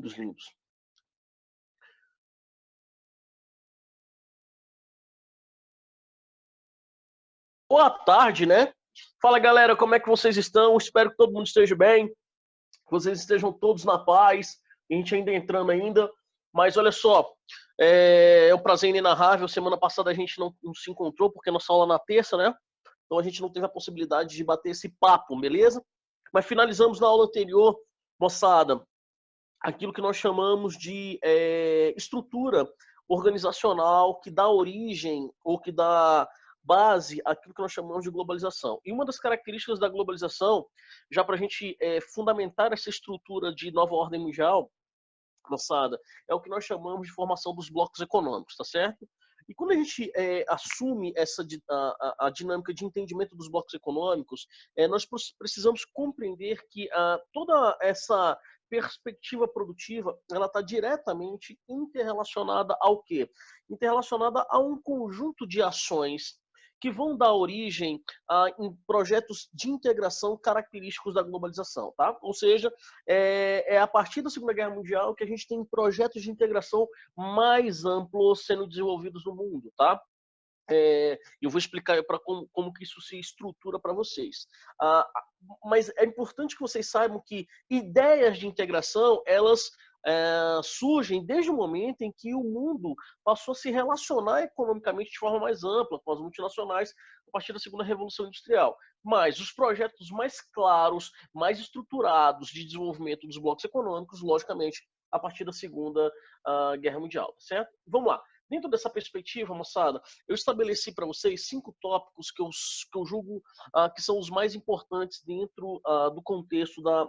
lindos, lindos. Boa tarde, né? Fala, galera, como é que vocês estão? Espero que todo mundo esteja bem, que vocês estejam todos na paz. A gente ainda entrando ainda, mas olha só, é um prazer inenarrável. Semana passada a gente não se encontrou porque nossa aula na terça, né? Então a gente não teve a possibilidade de bater esse papo, beleza? Mas finalizamos na aula anterior, moçada, aquilo que nós chamamos de estrutura organizacional que dá origem ou que dá base àquilo que nós chamamos de globalização. E uma das características da globalização, já para a gente fundamentar essa estrutura de nova ordem mundial, moçada, é o que nós chamamos de formação dos blocos econômicos, tá certo? E quando a gente assume a dinâmica de entendimento dos blocos econômicos, nós precisamos compreender que toda essa perspectiva produtiva, ela está diretamente interrelacionada ao quê? Interrelacionada a um conjunto de ações que vão dar origem em projetos de integração característicos da globalização, tá? Ou seja, a partir da Segunda Guerra Mundial que a gente tem projetos de integração mais amplos sendo desenvolvidos no mundo, tá? Eu vou explicar como que isso se estrutura para vocês. Mas é importante que vocês saibam que ideias de integração, elas surgem desde o momento em que o mundo passou a se relacionar economicamente de forma mais ampla com as multinacionais a partir da Segunda Revolução Industrial. Mas os projetos mais claros, mais estruturados de desenvolvimento dos blocos econômicos, logicamente, a partir da Segunda Guerra Mundial, certo? Vamos lá. Dentro dessa perspectiva, moçada, eu estabeleci para vocês 5 tópicos que eu julgo que são os mais importantes dentro do contexto da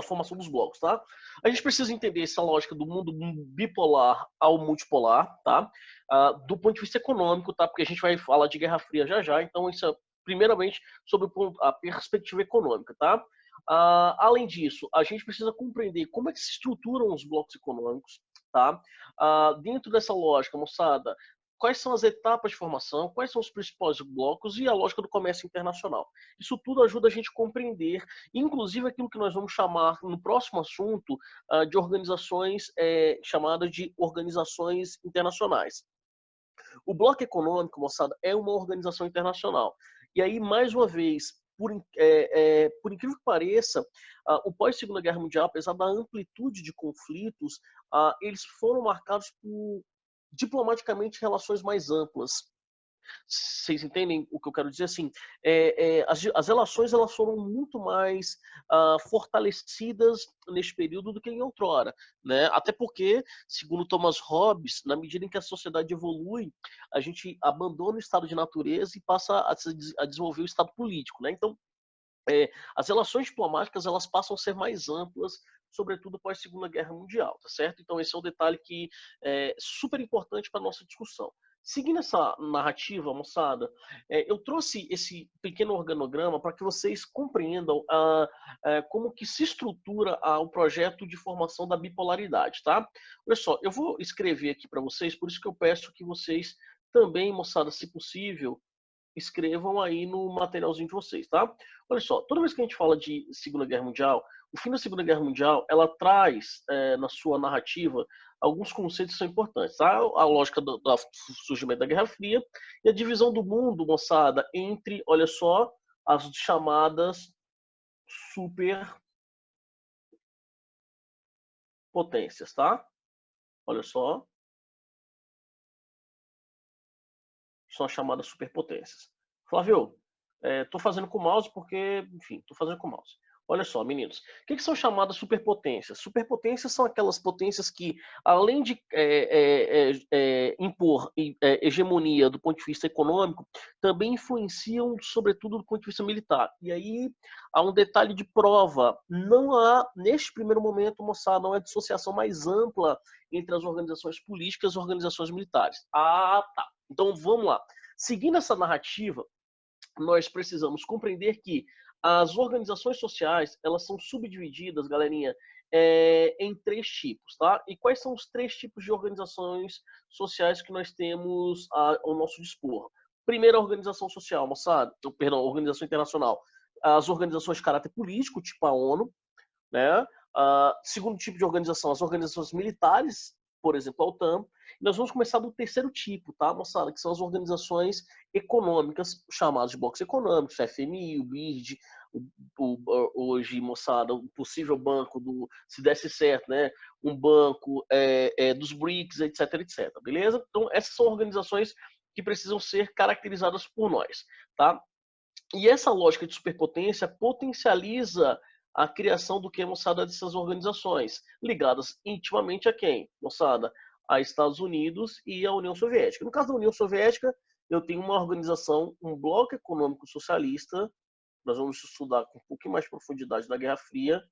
formação dos blocos, tá? A gente precisa entender essa lógica do mundo bipolar ao multipolar, tá? Do ponto de vista econômico, tá? Porque a gente vai falar de Guerra Fria já já, então isso é primeiramente sobre a perspectiva econômica, tá? Além disso, a gente precisa compreender como é que se estruturam os blocos econômicos, tá? Dentro dessa lógica, moçada, quais são as etapas de formação, quais são os principais blocos e a lógica do comércio internacional. Isso tudo ajuda a gente a compreender, inclusive aquilo que nós vamos chamar no próximo assunto de organizações chamadas de organizações internacionais. O bloco econômico, moçada, é uma organização internacional. E aí, mais uma vez, por incrível que pareça, o pós-Segunda Guerra Mundial, apesar da amplitude de conflitos, eles foram marcados por diplomaticamente relações mais amplas. Vocês entendem o que eu quero dizer? Assim, as relações elas foram muito mais fortalecidas neste período do que em outrora, né? Até porque, segundo Thomas Hobbes, na medida em que a sociedade evolui, a gente abandona o estado de natureza e passa a desenvolver o estado político, né? Então, as relações diplomáticas elas passam a ser mais amplas, sobretudo após a Segunda Guerra Mundial, tá certo? Então esse é um detalhe que é super importante para a nossa discussão. Seguindo essa narrativa, moçada, eu trouxe esse pequeno organograma para que vocês compreendam como que se estrutura o projeto de formação da bipolaridade, tá? Olha só, eu vou escrever aqui para vocês, por isso que eu peço que vocês também, moçada, se possível, escrevam aí no materialzinho de vocês, tá? Olha só, toda vez que a gente fala de Segunda Guerra Mundial, o fim da Segunda Guerra Mundial, ela traz na sua narrativa alguns conceitos que são importantes, tá? A lógica do surgimento da Guerra Fria e a divisão do mundo, moçada, entre, olha só, as chamadas superpotências, tá? Olha só, são as chamadas superpotências. Flávio, estou fazendo com o mouse porque, enfim, estou fazendo com o mouse. Olha só, meninos, o que são chamadas superpotências? Superpotências são aquelas potências que, além de impor hegemonia do ponto de vista econômico, também influenciam, sobretudo, do ponto de vista militar. E aí há um detalhe de prova. Não há, neste primeiro momento, moçada, não é dissociação mais ampla entre as organizações políticas e as organizações militares. Tá. Então, vamos lá. Seguindo essa narrativa, nós precisamos compreender que as organizações sociais, elas são subdivididas, galerinha, em 3 tipos, tá? E quais são os 3 tipos de organizações sociais que nós temos ao nosso dispor? Primeira organização social, moçada, perdão, organização internacional. As organizações de caráter político, tipo a ONU, né? Segundo tipo de organização, as organizações militares, por exemplo, a OTAN. Nós vamos começar do terceiro tipo, tá, moçada? Que são as organizações econômicas, chamadas de blocos econômicos, FMI, o BID, hoje, moçada, o possível banco se desse certo, né? Um banco dos BRICS, etc, etc, beleza? Então, essas são organizações que precisam ser caracterizadas por nós, tá? E essa lógica de superpotência potencializa a criação do que, moçada, dessas organizações, ligadas intimamente a quem, moçada? A Estados Unidos e a União Soviética. No caso da União Soviética, eu tenho uma organização, um bloco econômico socialista, nós vamos estudar com um pouquinho mais de profundidade da Guerra Fria,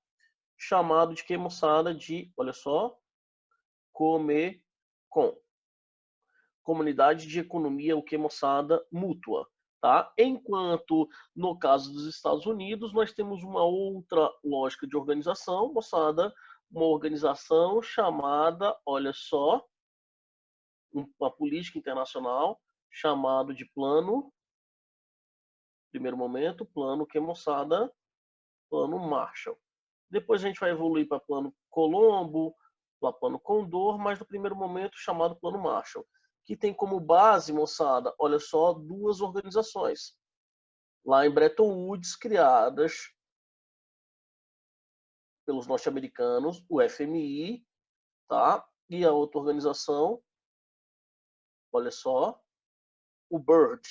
chamado de que, moçada? De, olha só, Comecon. Comunidade de Economia, o que, moçada? Mútua. Tá? Enquanto, no caso dos Estados Unidos, nós temos uma outra lógica de organização, moçada, uma organização chamada, olha só, uma política internacional chamado de Plano, primeiro momento, Plano que, moçada? Plano Marshall. Depois a gente vai evoluir para Plano Colombo, para Plano Condor, mas no primeiro momento chamado Plano Marshall, que tem como base, moçada, olha só, duas organizações, lá em Bretton Woods, criadas pelos norte-americanos, o FMI, tá? E a outra organização, olha só, o BIRD,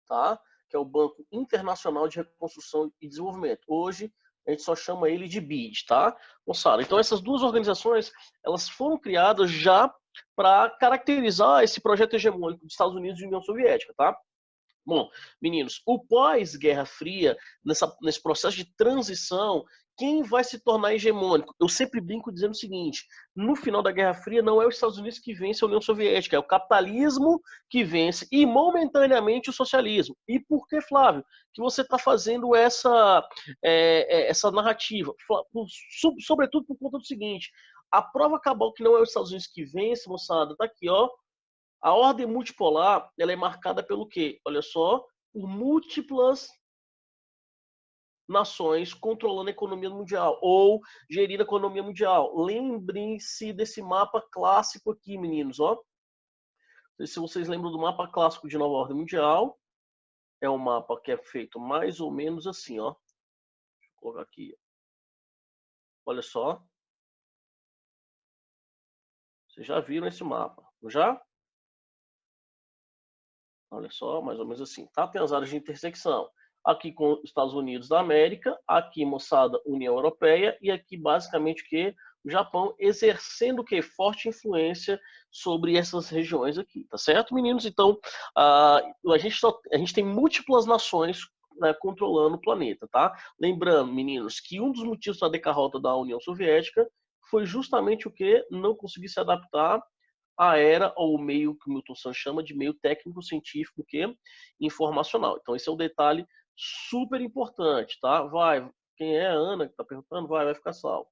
tá? Que é o Banco Internacional de Reconstrução e Desenvolvimento. Hoje a gente só chama ele de BID, tá? Moçada, então essas duas organizações, elas foram criadas já para caracterizar esse projeto hegemônico dos Estados Unidos e União Soviética, tá? Bom, meninos, o pós-Guerra Fria, nesse processo de transição, quem vai se tornar hegemônico? Eu sempre brinco dizendo o seguinte: no final da Guerra Fria, não é os Estados Unidos que vence a União Soviética, é o capitalismo que vence e momentaneamente o socialismo. E por que, Flávio, que você está fazendo essa narrativa? Sobretudo por conta do seguinte: a prova cabal que não é os Estados Unidos que vence, moçada, está aqui, ó. A ordem multipolar, ela é marcada pelo quê? Olha só, por múltiplas nações controlando a economia mundial ou gerindo a economia mundial. Lembrem-se desse mapa clássico aqui, meninos, ó. Não sei se vocês lembram do mapa clássico de Nova Ordem Mundial. É um mapa que é feito mais ou menos assim, ó. Deixa eu colocar aqui. Olha só. Vocês já viram esse mapa, não já? Olha só, mais ou menos assim. Tá? Tem as áreas de intersecção. Aqui com os Estados Unidos da América, aqui, moçada, União Europeia, e aqui, basicamente, o que? O Japão exercendo o que? Forte influência sobre essas regiões aqui, tá certo, meninos? Então, a gente tem múltiplas nações, né, controlando o planeta, tá? Lembrando, meninos, que um dos motivos da derrota da União Soviética foi justamente o que? Não conseguir se adaptar a era ou o meio que o Milton Santos chama de meio técnico-científico que informacional. Então esse é um detalhe super importante, tá? Vai, quem é a Ana que está perguntando, vai ficar salvo,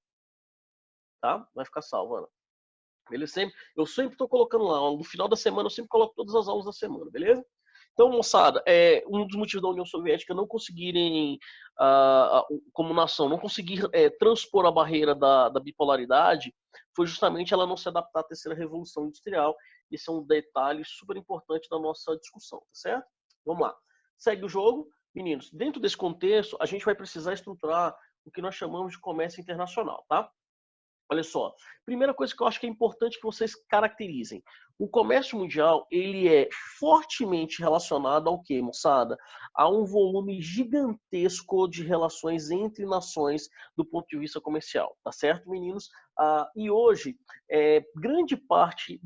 tá? Vai ficar salvo, Ana. Eu sempre estou colocando lá, no final da semana eu sempre coloco todas as aulas da semana, beleza? Então, moçada, um dos motivos da União Soviética não conseguirem, como nação, não conseguir transpor a barreira da bipolaridade foi justamente ela não se adaptar à terceira revolução industrial. Esse é um detalhe super importante da nossa discussão, tá certo? Vamos lá. Segue o jogo. Meninos, dentro desse contexto, a gente vai precisar estruturar o que nós chamamos de comércio internacional, tá? Olha só, primeira coisa que eu acho que é importante que vocês caracterizem. O comércio mundial, ele é fortemente relacionado ao quê, moçada? A um volume gigantesco de relações entre nações do ponto de vista comercial, tá certo, meninos? E hoje, grande parte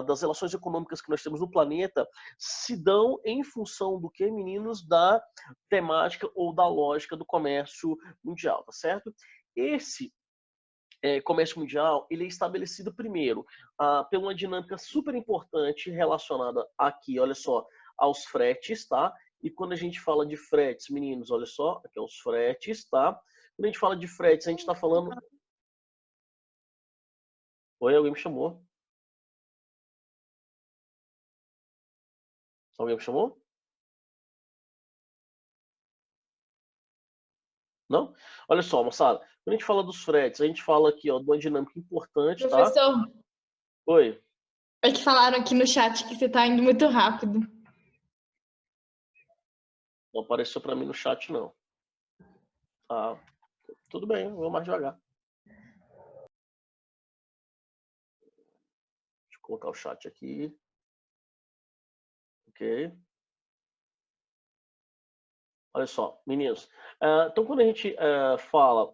das relações econômicas que nós temos no planeta se dão em função do que, meninos? Da temática ou da lógica do comércio mundial, tá certo? Esse comércio mundial, ele é estabelecido primeiro por uma dinâmica super importante relacionada aqui, olha só, aos fretes, tá? E quando a gente fala de fretes, meninos, olha só, aqui é os fretes, tá? Quando a gente fala de fretes, a gente está falando... Oi, alguém me chamou? Alguém me chamou? Não? Olha só, moçada, quando a gente fala dos fretes, a gente fala aqui, ó, de uma dinâmica importante, tá? Professor, Oi. é que falaram aqui no chat que você tá indo muito rápido. Não apareceu para mim no chat, não. Tá, tudo bem, eu vou mais devagar. Deixa eu colocar o chat aqui. Ok. Olha só, meninos. Então, quando a gente fala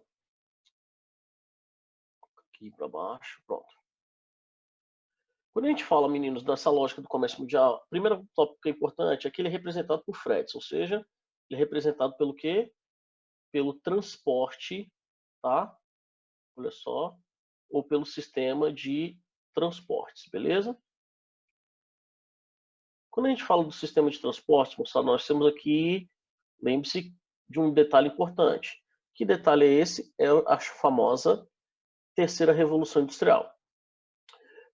aqui para baixo, pronto. Quando a gente fala, meninos, dessa lógica do comércio mundial, o primeiro tópico que é importante é que ele é representado por fretes, ou seja, ele é representado pelo quê? Pelo transporte, tá? Olha só, ou pelo sistema de transportes, beleza? Quando a gente fala do sistema de transportes, moçada, nós temos aqui, lembre-se de um detalhe importante. Que detalhe é esse? É a famosa terceira revolução industrial.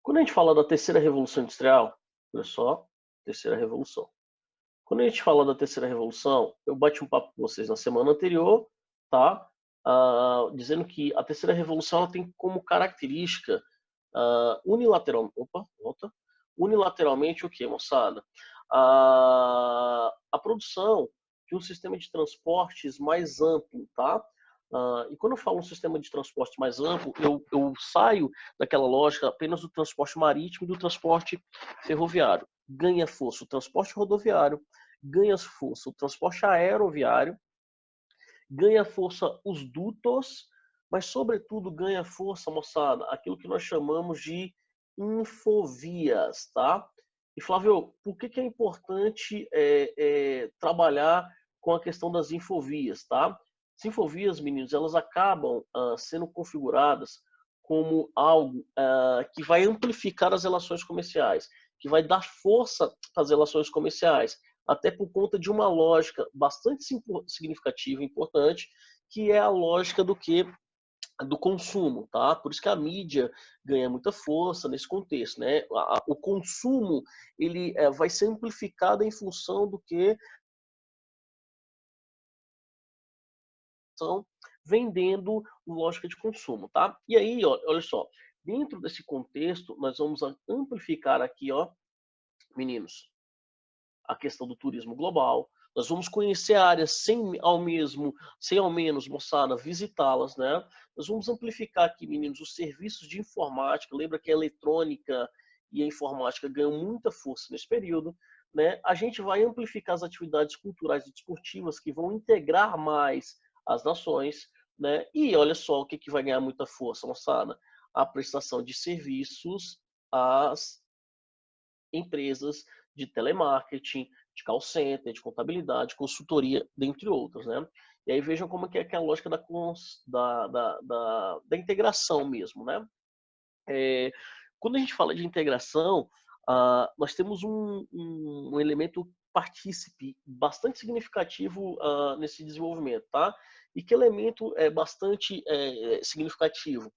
Quando a gente fala da terceira revolução industrial, olha só, terceira revolução. Quando a gente fala da terceira revolução, eu bati um papo com vocês na semana anterior, tá? Dizendo que a terceira revolução ela tem como característica unilateralmente o que, moçada? A produção de um sistema de transportes mais amplo, tá? E quando eu falo um sistema de transporte mais amplo, eu saio daquela lógica apenas do transporte marítimo e do transporte ferroviário. Ganha força o transporte rodoviário, ganha força o transporte aeroviário, ganha força os dutos, mas sobretudo ganha força, moçada, aquilo que nós chamamos de infovias, tá? E Flávio, por que é importante trabalhar com a questão das infovias, tá? As infovias, meninos, elas acabam sendo configuradas como algo que vai amplificar as relações comerciais, que vai dar força às relações comerciais, até por conta de uma lógica bastante significativa e importante, que é a lógica do consumo, tá? Por isso que a mídia ganha muita força nesse contexto, né? O consumo ele vai ser amplificado em função do que estão vendendo lógica de consumo, tá? E aí, ó, olha só, dentro desse contexto, nós vamos amplificar aqui, ó, meninos, a questão do turismo global. Nós vamos conhecer áreas sem ao menos, moçada, visitá-las, né? Nós vamos amplificar aqui, meninos, os serviços de informática. Lembra que a eletrônica e a informática ganham muita força nesse período, né? A gente vai amplificar as atividades culturais e desportivas que vão integrar mais as nações, né? E olha só o que vai ganhar muita força, moçada. A prestação de serviços às empresas de telemarketing, de call center, de contabilidade, consultoria, dentre outros, né? E aí vejam como que é a lógica da integração mesmo, né? Quando a gente fala de integração, nós temos um elemento partícipe bastante significativo nesse desenvolvimento, tá? E que elemento é bastante significativo?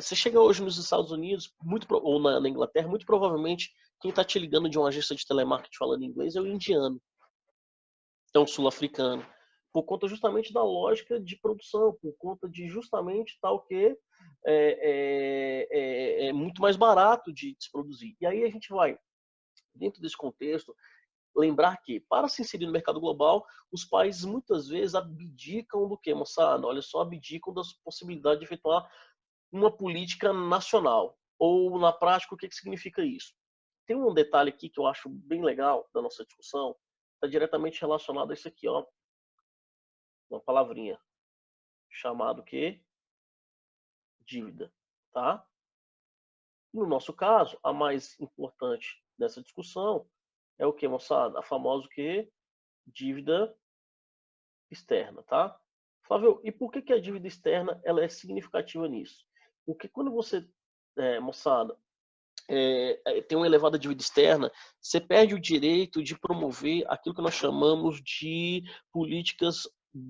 Você chega hoje nos Estados Unidos, ou na Inglaterra, muito provavelmente quem está te ligando de uma agência de telemarketing falando inglês é o indiano, é um sul-africano, por conta justamente da lógica de produção, por conta de justamente tal que é muito mais barato de se produzir. E aí a gente vai, dentro desse contexto, lembrar que, para se inserir no mercado global, os países muitas vezes abdicam do que, moçada? Olha só, abdicam das possibilidades de efetuar uma política nacional. Ou, na prática, o que significa isso? Tem um detalhe aqui que eu acho bem legal da nossa discussão, está diretamente relacionado a isso aqui, ó, uma palavrinha, chamado que dívida, tá? No nosso caso, a mais importante dessa discussão é o que, moçada? A famosa que dívida externa, tá? Flávio, e por que a dívida externa ela é significativa nisso? Porque quando você, moçada, tem uma elevada dívida externa, você perde o direito de promover aquilo que nós chamamos de políticas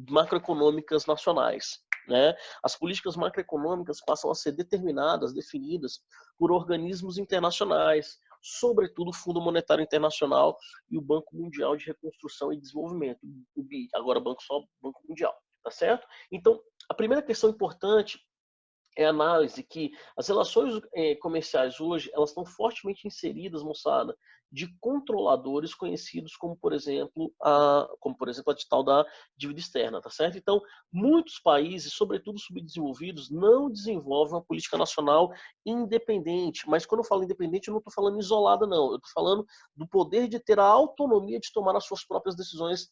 macroeconômicas nacionais. Né? As políticas macroeconômicas passam a ser determinadas, definidas por organismos internacionais, sobretudo o Fundo Monetário Internacional e o Banco Mundial de Reconstrução e Desenvolvimento, o BID, agora Banco Mundial. tá certo? Então, a primeira questão importante é a análise que as relações comerciais hoje, elas estão fortemente inseridas, moçada, de controladores conhecidos como por exemplo a tal da dívida externa, tá certo? Então, muitos países, sobretudo subdesenvolvidos, não desenvolvem uma política nacional independente, mas quando eu falo independente, eu não estou falando isolada, não, eu estou falando do poder de ter a autonomia de tomar as suas próprias decisões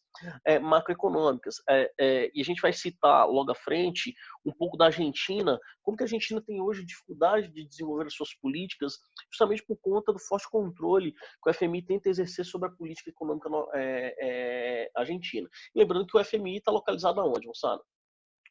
macroeconômicas. E a gente vai citar logo à frente um pouco da Argentina, como que a Argentina tem hoje dificuldade de desenvolver as suas políticas, justamente por conta do forte controle que o FMI tenta exercer sobre a política econômica argentina. E lembrando que o FMI está localizado aonde, moçada?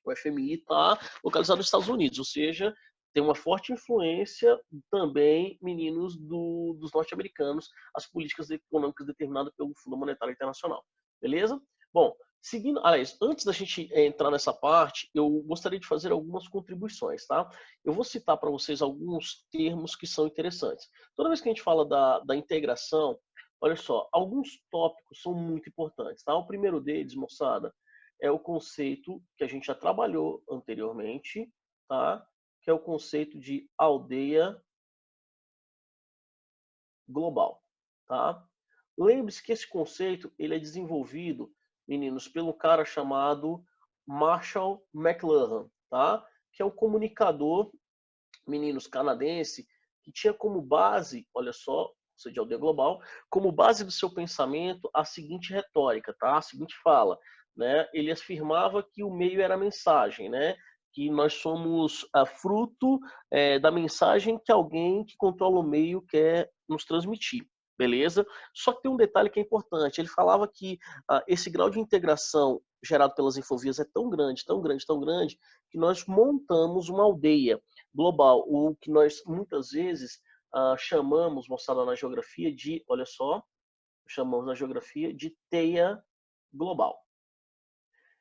O FMI está localizado nos Estados Unidos, ou seja, tem uma forte influência também, meninos, dos norte-americanos, as políticas econômicas determinadas pelo Fundo Monetário Internacional. Beleza? Bom, seguindo, aliás, antes da gente entrar nessa parte, eu gostaria de fazer algumas contribuições, tá? Eu vou citar para vocês alguns termos que são interessantes. Toda vez que a gente fala da integração, olha só, alguns tópicos são muito importantes, tá? O primeiro deles, moçada, é o conceito que a gente já trabalhou anteriormente, tá? Que é o conceito de aldeia global, tá? Lembre-se que esse conceito ele é desenvolvido, meninos, pelo cara chamado Marshall McLuhan, tá? Que é um comunicador, meninos, canadense, que tinha como base, olha só, conceito de aldeia global, como base do seu pensamento a seguinte retórica, tá? A seguinte fala, né? Ele afirmava que o meio era a mensagem, né? Que nós somos fruto da mensagem que alguém que controla o meio quer nos transmitir. Beleza? Só que tem um detalhe que é importante. Ele falava que esse grau de integração gerado pelas infovias é tão grande, tão grande, tão grande, que nós montamos uma aldeia global, o que nós muitas vezes chamamos, mostrado na geografia, de, olha só, chamamos na geografia de teia global.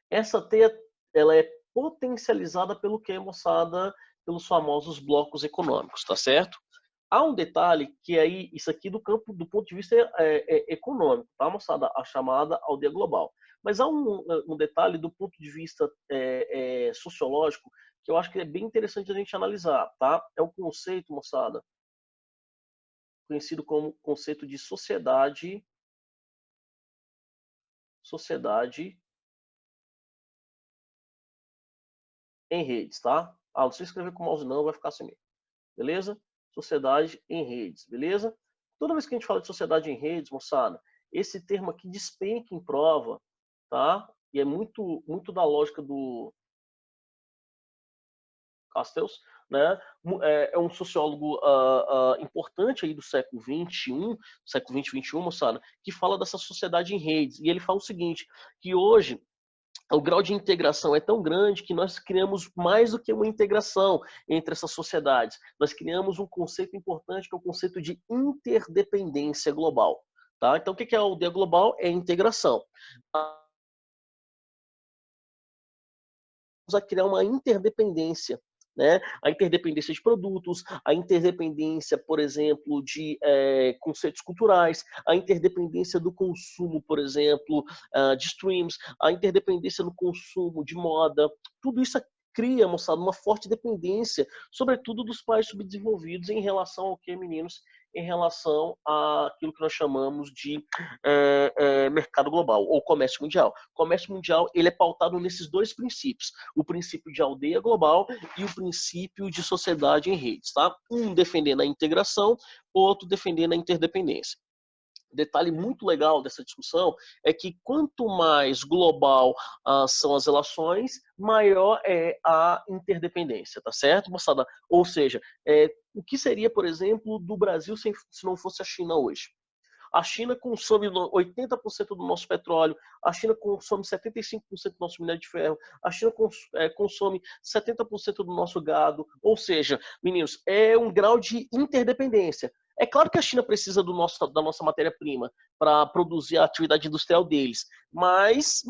Essa teia, ela é potencializada pelo que, moçada? Pelos famosos blocos econômicos, tá certo? Há um detalhe que aí, isso aqui do ponto de vista econômico, tá, moçada? A chamada aldeia global. Mas há um detalhe do ponto de vista sociológico que eu acho que é bem interessante a gente analisar, tá? É o conceito, moçada, conhecido como conceito de sociedade em redes, tá? Não se escrever com o mouse não, vai ficar assim mesmo. Beleza? Sociedade em redes, beleza? Toda vez que a gente fala de sociedade em redes, moçada, esse termo aqui despenca em prova, tá? E é muito, muito da lógica do Castells, né? É um sociólogo importante aí do século XXI, século XX, XXI, moçada, que fala dessa sociedade em redes. E ele fala o seguinte, que hoje o grau de integração é tão grande que nós criamos mais do que uma integração entre essas sociedades. Nós criamos um conceito importante, que é o conceito de interdependência global. Tá? Então, o que é a aldeia global? É a integração. A criar uma interdependência, né? A interdependência de produtos, a interdependência, por exemplo, de conceitos culturais, a interdependência do consumo, por exemplo, de streams, a interdependência no consumo de moda, tudo isso cria, moçada, uma forte dependência, sobretudo dos países subdesenvolvidos em relação ao que, meninos? Em relação àquilo que nós chamamos de mercado global ou comércio mundial. O comércio mundial ele é pautado nesses dois princípios, o princípio de aldeia global e o princípio de sociedade em redes, tá? Um defendendo a integração, outro defendendo a interdependência. Detalhe muito legal dessa discussão é que quanto mais global são as relações, maior é a interdependência, tá certo, moçada? Ou seja, o que seria, por exemplo, do Brasil se não fosse a China hoje? A China consome 80% do nosso petróleo, a China consome 75% do nosso minério de ferro, a China consome 70% do nosso gado. Ou seja, meninos, é um grau de interdependência. É claro que a China precisa da nossa matéria-prima para produzir a atividade industrial deles, mas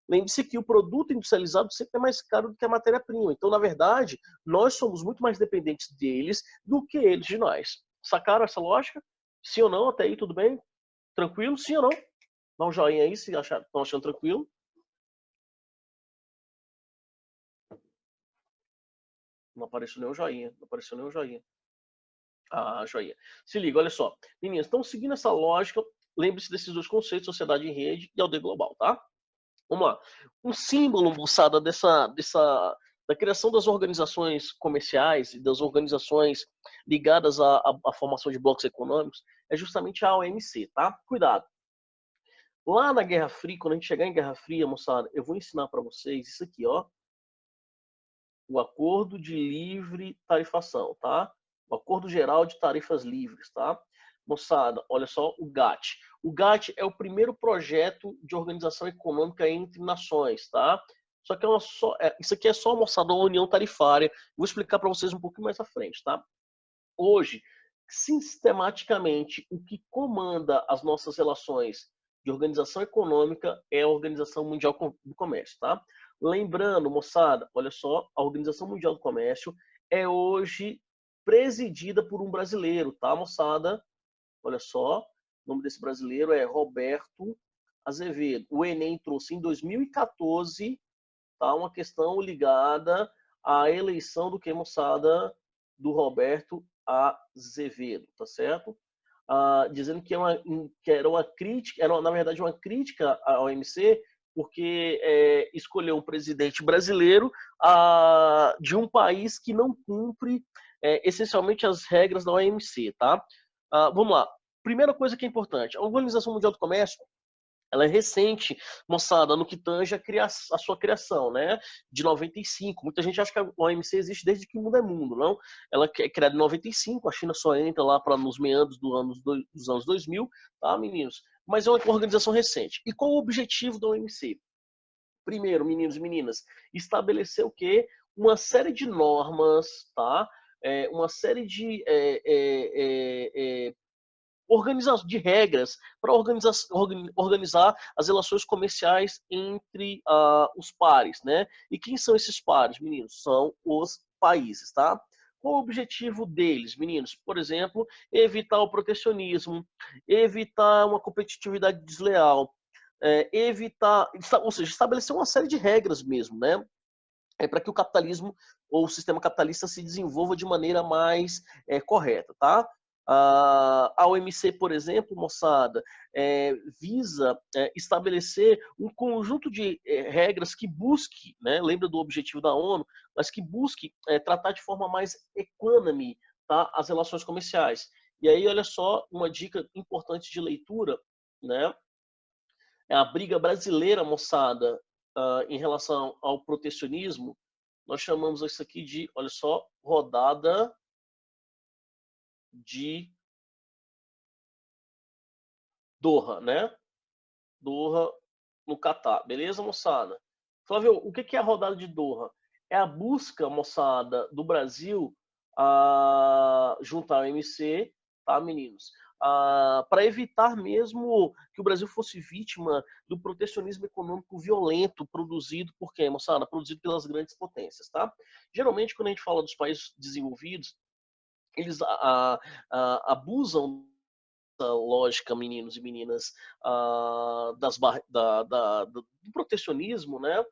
lembre-se que o produto industrializado sempre é mais caro do que a matéria-prima. Então, na verdade, nós somos muito mais dependentes deles do que eles de nós. Sacaram essa lógica? Sim ou não? Até aí tudo bem? Tranquilo? Sim ou não? Dá um joinha aí se estão achando tranquilo. Não apareceu nem o joinha. Não apareceu nem o joinha. Ah, joinha. Se liga, olha só. Meninas, então seguindo essa lógica, lembre-se desses dois conceitos, sociedade em rede e aldeia global, tá? Vamos lá. Um símbolo, moçada, da criação das organizações comerciais e das organizações ligadas à formação de blocos econômicos é justamente a OMC, tá? Cuidado. Lá na Guerra Fria, quando a gente chegar em Guerra Fria, moçada, eu vou ensinar para vocês isso aqui, ó. O Acordo de Livre Tarifação, tá? O Acordo Geral de Tarifas Livres, tá? Moçada, olha só o GATT. O GATT é o primeiro projeto de organização econômica entre nações, tá? Só que isso aqui é só, moçada, uma união tarifária. Vou explicar para vocês um pouquinho mais à frente, tá? Hoje, sistematicamente, o que comanda as nossas relações de organização econômica é a Organização Mundial do Comércio, tá? Lembrando, moçada, olha só, a Organização Mundial do Comércio é hoje presidida por um brasileiro, tá, moçada? Olha só, o nome desse brasileiro é Roberto Azevedo. O Enem trouxe em 2014, tá, uma questão ligada à eleição do que, moçada? Do Roberto Azevedo, tá certo? Dizendo que era uma crítica, na verdade uma crítica à OMC, porque escolheu um presidente brasileiro de um país que não cumpre essencialmente as regras da OMC, tá? Vamos lá. Primeira coisa que é importante, a Organização Mundial do Comércio, ela é recente, moçada, no que tange a sua criação, né? De 95. Muita gente acha que a OMC existe desde que o mundo é mundo, não? Ela é criada em 95, a China só entra lá nos meados dos anos 2000, tá, meninos? Mas é uma organização recente. E qual o objetivo da OMC? Primeiro, meninos e meninas, estabelecer o quê? Uma série de normas, tá? Uma série de de regras para organizar as relações comerciais entre os pares, né? E quem são esses pares, meninos? São os países, tá? Qual o objetivo deles, meninos? Por exemplo, evitar o protecionismo, evitar uma competitividade desleal, ou seja, estabelecer uma série de regras mesmo, né? Para que o capitalismo ou o sistema capitalista se desenvolva de maneira mais correta, tá? A OMC, por exemplo, moçada, visa estabelecer um conjunto de regras que busque, né, lembra do objetivo da ONU, mas que busque tratar de forma mais equânime, tá, as relações comerciais. E aí, olha só, uma dica importante de leitura, né? É a briga brasileira, moçada, em relação ao protecionismo. Nós chamamos isso aqui de, olha só, rodada de Doha, né? Doha no Catar. Beleza, moçada? Flávio, o que é a rodada de Doha? É a busca, moçada, do Brasil junto à OMC, tá, meninos? Para evitar mesmo que o Brasil fosse vítima do protecionismo econômico violento produzido por quem, moçada? Produzido pelas grandes potências, tá? Geralmente, quando a gente fala dos países desenvolvidos, eles abusam lógica, meninos e meninas, do protecionismo, né?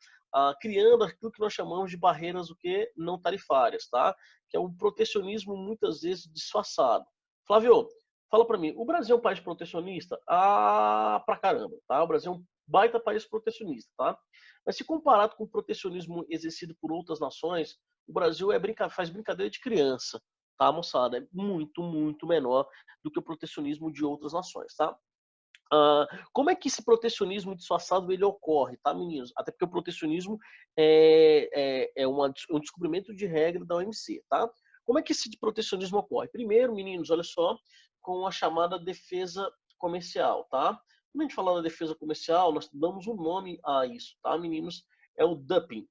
Criando aquilo que nós chamamos de barreiras o que não tarifárias, tá? Que é o protecionismo muitas vezes disfarçado. Flávio, fala para mim, o Brasil é um país protecionista? Pra caramba, tá? O Brasil é um baita país protecionista, tá? Mas se comparado com o protecionismo exercido por outras nações, o Brasil faz brincadeira de criança, tá, moçada? É muito, muito menor do que o protecionismo de outras nações, tá? Como é que esse protecionismo disfarçado ele ocorre, tá, meninos? Até porque o protecionismo é um descobrimento de regra da OMC, tá? Como é que esse protecionismo ocorre? Primeiro, meninos, olha só, com a chamada defesa comercial, tá? Quando a gente fala da defesa comercial, nós damos um nome a isso, tá, meninos? É o dumping.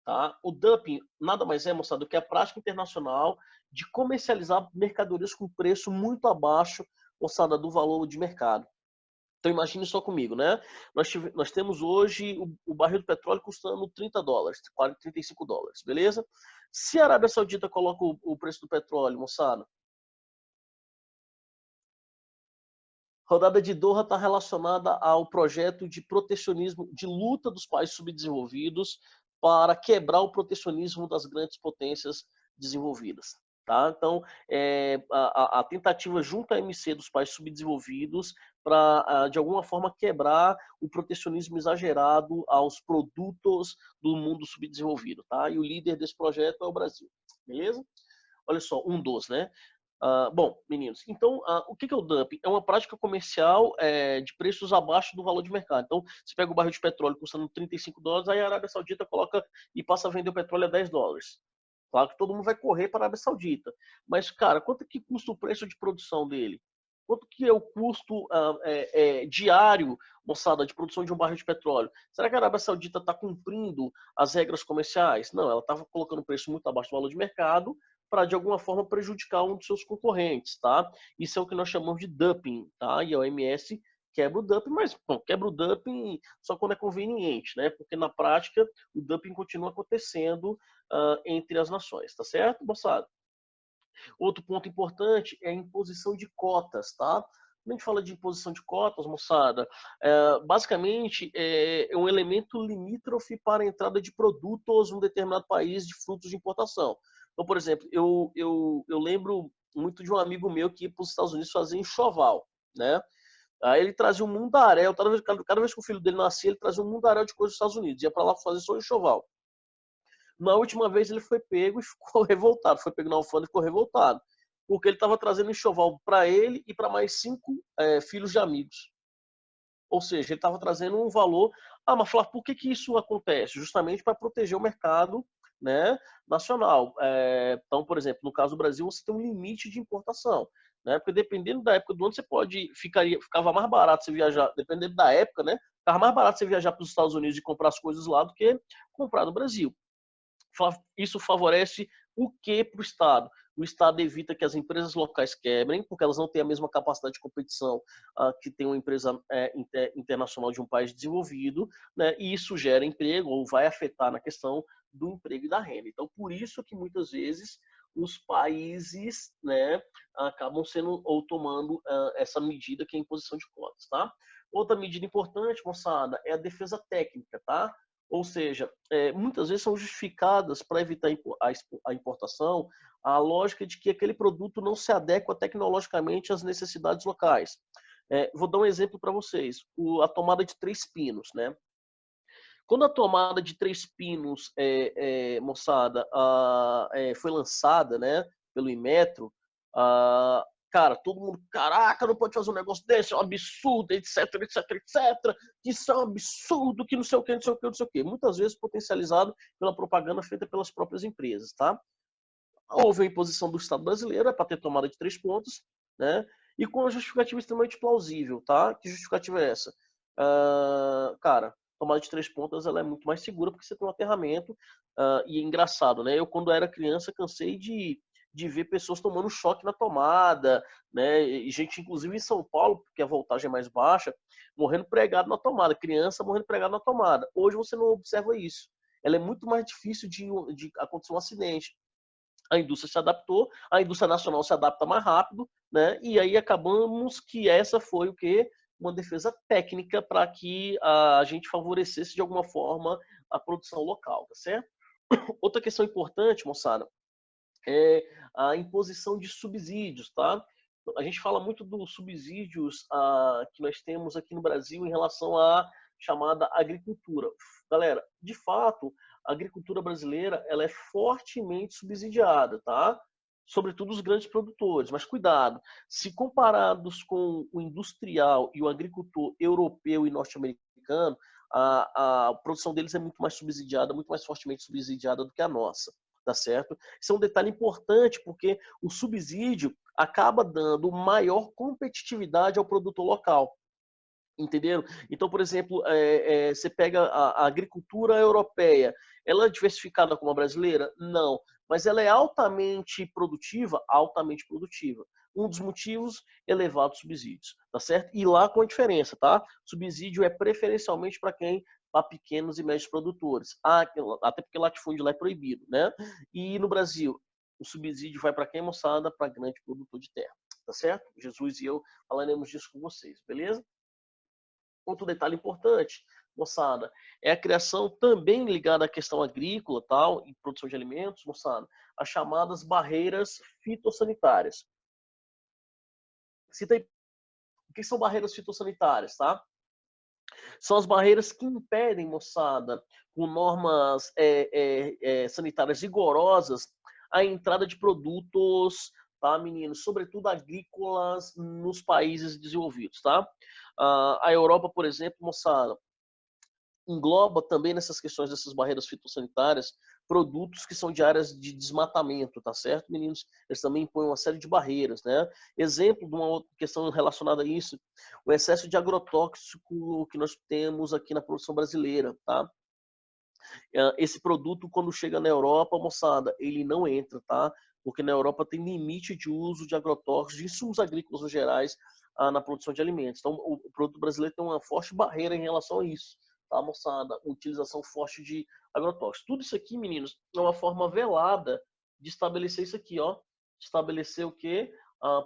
Tá? O dumping nada mais é, moçada, do que a prática internacional de comercializar mercadorias com preço muito abaixo, moçada, do valor de mercado. Então imagine só comigo, né? Nós temos hoje o barril do petróleo custando $30, quase $35, beleza? Se a Arábia Saudita coloca o preço do petróleo, moçada, rodada de Doha está relacionada ao projeto de protecionismo, de luta dos países subdesenvolvidos para quebrar o protecionismo das grandes potências desenvolvidas. Tá? Então, a tentativa junto à MC dos países subdesenvolvidos para, de alguma forma, quebrar o protecionismo exagerado aos produtos do mundo subdesenvolvido. Tá? E o líder desse projeto é o Brasil. Beleza? Olha só, um dos, né? Bom, meninos, então o que é o dumping? É uma prática comercial de preços abaixo do valor de mercado. Então, você pega o barril de petróleo custando $35, aí a Arábia Saudita coloca e passa a vender o petróleo a $10. Claro que todo mundo vai correr para a Arábia Saudita. Mas, cara, quanto que custa o preço de produção dele? Quanto que é o custo diário, moçada, de produção de um barril de petróleo? Será que a Arábia Saudita está cumprindo as regras comerciais? Não, ela estava colocando o preço muito abaixo do valor de mercado para, de alguma forma, prejudicar um dos seus concorrentes, tá? Isso é o que nós chamamos de dumping, tá? E a OMS quebra o dumping, mas bom, quebra o dumping só quando é conveniente, né? Porque na prática o dumping continua acontecendo entre as nações, tá certo, moçada? Outro ponto importante é a imposição de cotas, tá? Quando a gente fala de imposição de cotas, moçada, basicamente é um elemento limítrofe para a entrada de produtos em um determinado país de frutos de importação. Então, por exemplo, eu lembro muito de um amigo meu que ia para os Estados Unidos fazer enxoval, né? Aí ele trazia um mundaréu, cada vez que o filho dele nascia, ele trazia um mundaréu de coisas dos Estados Unidos, ia para lá fazer só enxoval. Na última vez ele foi pego e ficou revoltado, foi pego na alfândega e ficou revoltado, porque ele estava trazendo enxoval para ele e para mais 5 filhos de amigos. Ou seja, ele estava trazendo um valor. Mas Flávio, por que isso acontece? Justamente para proteger o mercado, né, nacional. Então, por exemplo, no caso do Brasil, você tem um limite de importação. Né, porque dependendo da época do ano, ficava mais barato você viajar, dependendo da época, né? Ficava mais barato você viajar para os Estados Unidos e comprar as coisas lá do que comprar no Brasil. Isso favorece o que para o Estado? O Estado evita que as empresas locais quebrem, porque elas não têm a mesma capacidade de competição que tem uma empresa internacional de um país desenvolvido, né? E isso gera emprego ou vai afetar na questão do emprego e da renda. Então, por isso que muitas vezes os países, né, acabam sendo ou tomando essa medida que é a imposição de cotas, tá? Outra medida importante, moçada, é a defesa técnica, tá? Ou seja, muitas vezes são justificadas para evitar a importação a lógica de que aquele produto não se adequa tecnologicamente às necessidades locais. Vou dar um exemplo para vocês. A tomada de 3 pinos, né? Quando a tomada de 3 pinos, moçada, foi lançada, né, pelo Inmetro, cara, todo mundo, caraca, não pode fazer um negócio desse, é um absurdo, etc, etc, etc, que isso é um absurdo, que não sei o que, não sei o que, não sei o que. Muitas vezes potencializado pela propaganda feita pelas próprias empresas, tá? Houve a imposição do Estado brasileiro, para ter tomada de 3 pontos, né? E com uma justificativa extremamente plausível, tá? Que justificativa é essa? Cara, tomada de 3 pontas ela é muito mais segura porque você tem um aterramento. E é engraçado, né? Eu, quando era criança, cansei de ver pessoas tomando choque na tomada, né? E gente, inclusive em São Paulo, porque a voltagem é mais baixa, morrendo pregado na tomada. Criança morrendo pregado na tomada. Hoje você não observa isso. Ela é muito mais difícil de acontecer um acidente. A indústria se adaptou, a indústria nacional se adapta mais rápido, né? E aí acabamos que essa foi o que uma defesa técnica para que a gente favorecesse de alguma forma a produção local, tá certo? Outra questão importante, moçada, é a imposição de subsídios, tá? A gente fala muito dos subsídios que nós temos aqui no Brasil em relação à chamada agricultura. Galera, de fato, a agricultura brasileira ela é fortemente subsidiada, tá? Sobretudo os grandes produtores. Mas cuidado, se comparados com o industrial e o agricultor europeu e norte-americano, a produção deles é muito mais subsidiada, muito mais fortemente subsidiada do que a nossa. Tá certo? Isso é um detalhe importante, porque o subsídio acaba dando maior competitividade ao produtor local. Entenderam? Então, por exemplo, você pega a agricultura europeia, ela é diversificada como a brasileira? Não, mas ela é altamente produtiva? Altamente produtiva. Um dos motivos, elevados subsídios, tá certo? E lá com a diferença, tá? Subsídio é preferencialmente para quem? Para pequenos e médios produtores. Até porque latifúndio lá é proibido, né? E no Brasil, o subsídio vai para quem, moçada? Para grande produtor de terra, tá certo? Jesus e eu falaremos disso com vocês, beleza? Outro detalhe importante, moçada, é a criação também ligada à questão agrícola, tal, e produção de alimentos, moçada, as chamadas barreiras fitossanitárias. Cita aí, o que são barreiras fitossanitárias, tá? São as barreiras que impedem, moçada, com normas sanitárias rigorosas, a entrada de produtos, tá, meninos? Sobretudo agrícolas nos países desenvolvidos, tá? A Europa, por exemplo, moçada, engloba também nessas questões dessas barreiras fitossanitárias produtos que são de áreas de desmatamento, tá certo, meninos? Eles também impõem uma série de barreiras, né? Exemplo de uma outra questão relacionada a isso, o excesso de agrotóxico que nós temos aqui na produção brasileira, tá? Esse produto, quando chega na Europa, moçada, ele não entra, tá? Porque na Europa tem limite de uso de agrotóxicos, de insumos agrícolas no gerais, na produção de alimentos. Então, o produto brasileiro tem uma forte barreira em relação a isso, tá, moçada? Utilização forte de agrotóxicos. Tudo isso aqui, meninos, é uma forma velada de estabelecer isso aqui, ó. Estabelecer o quê?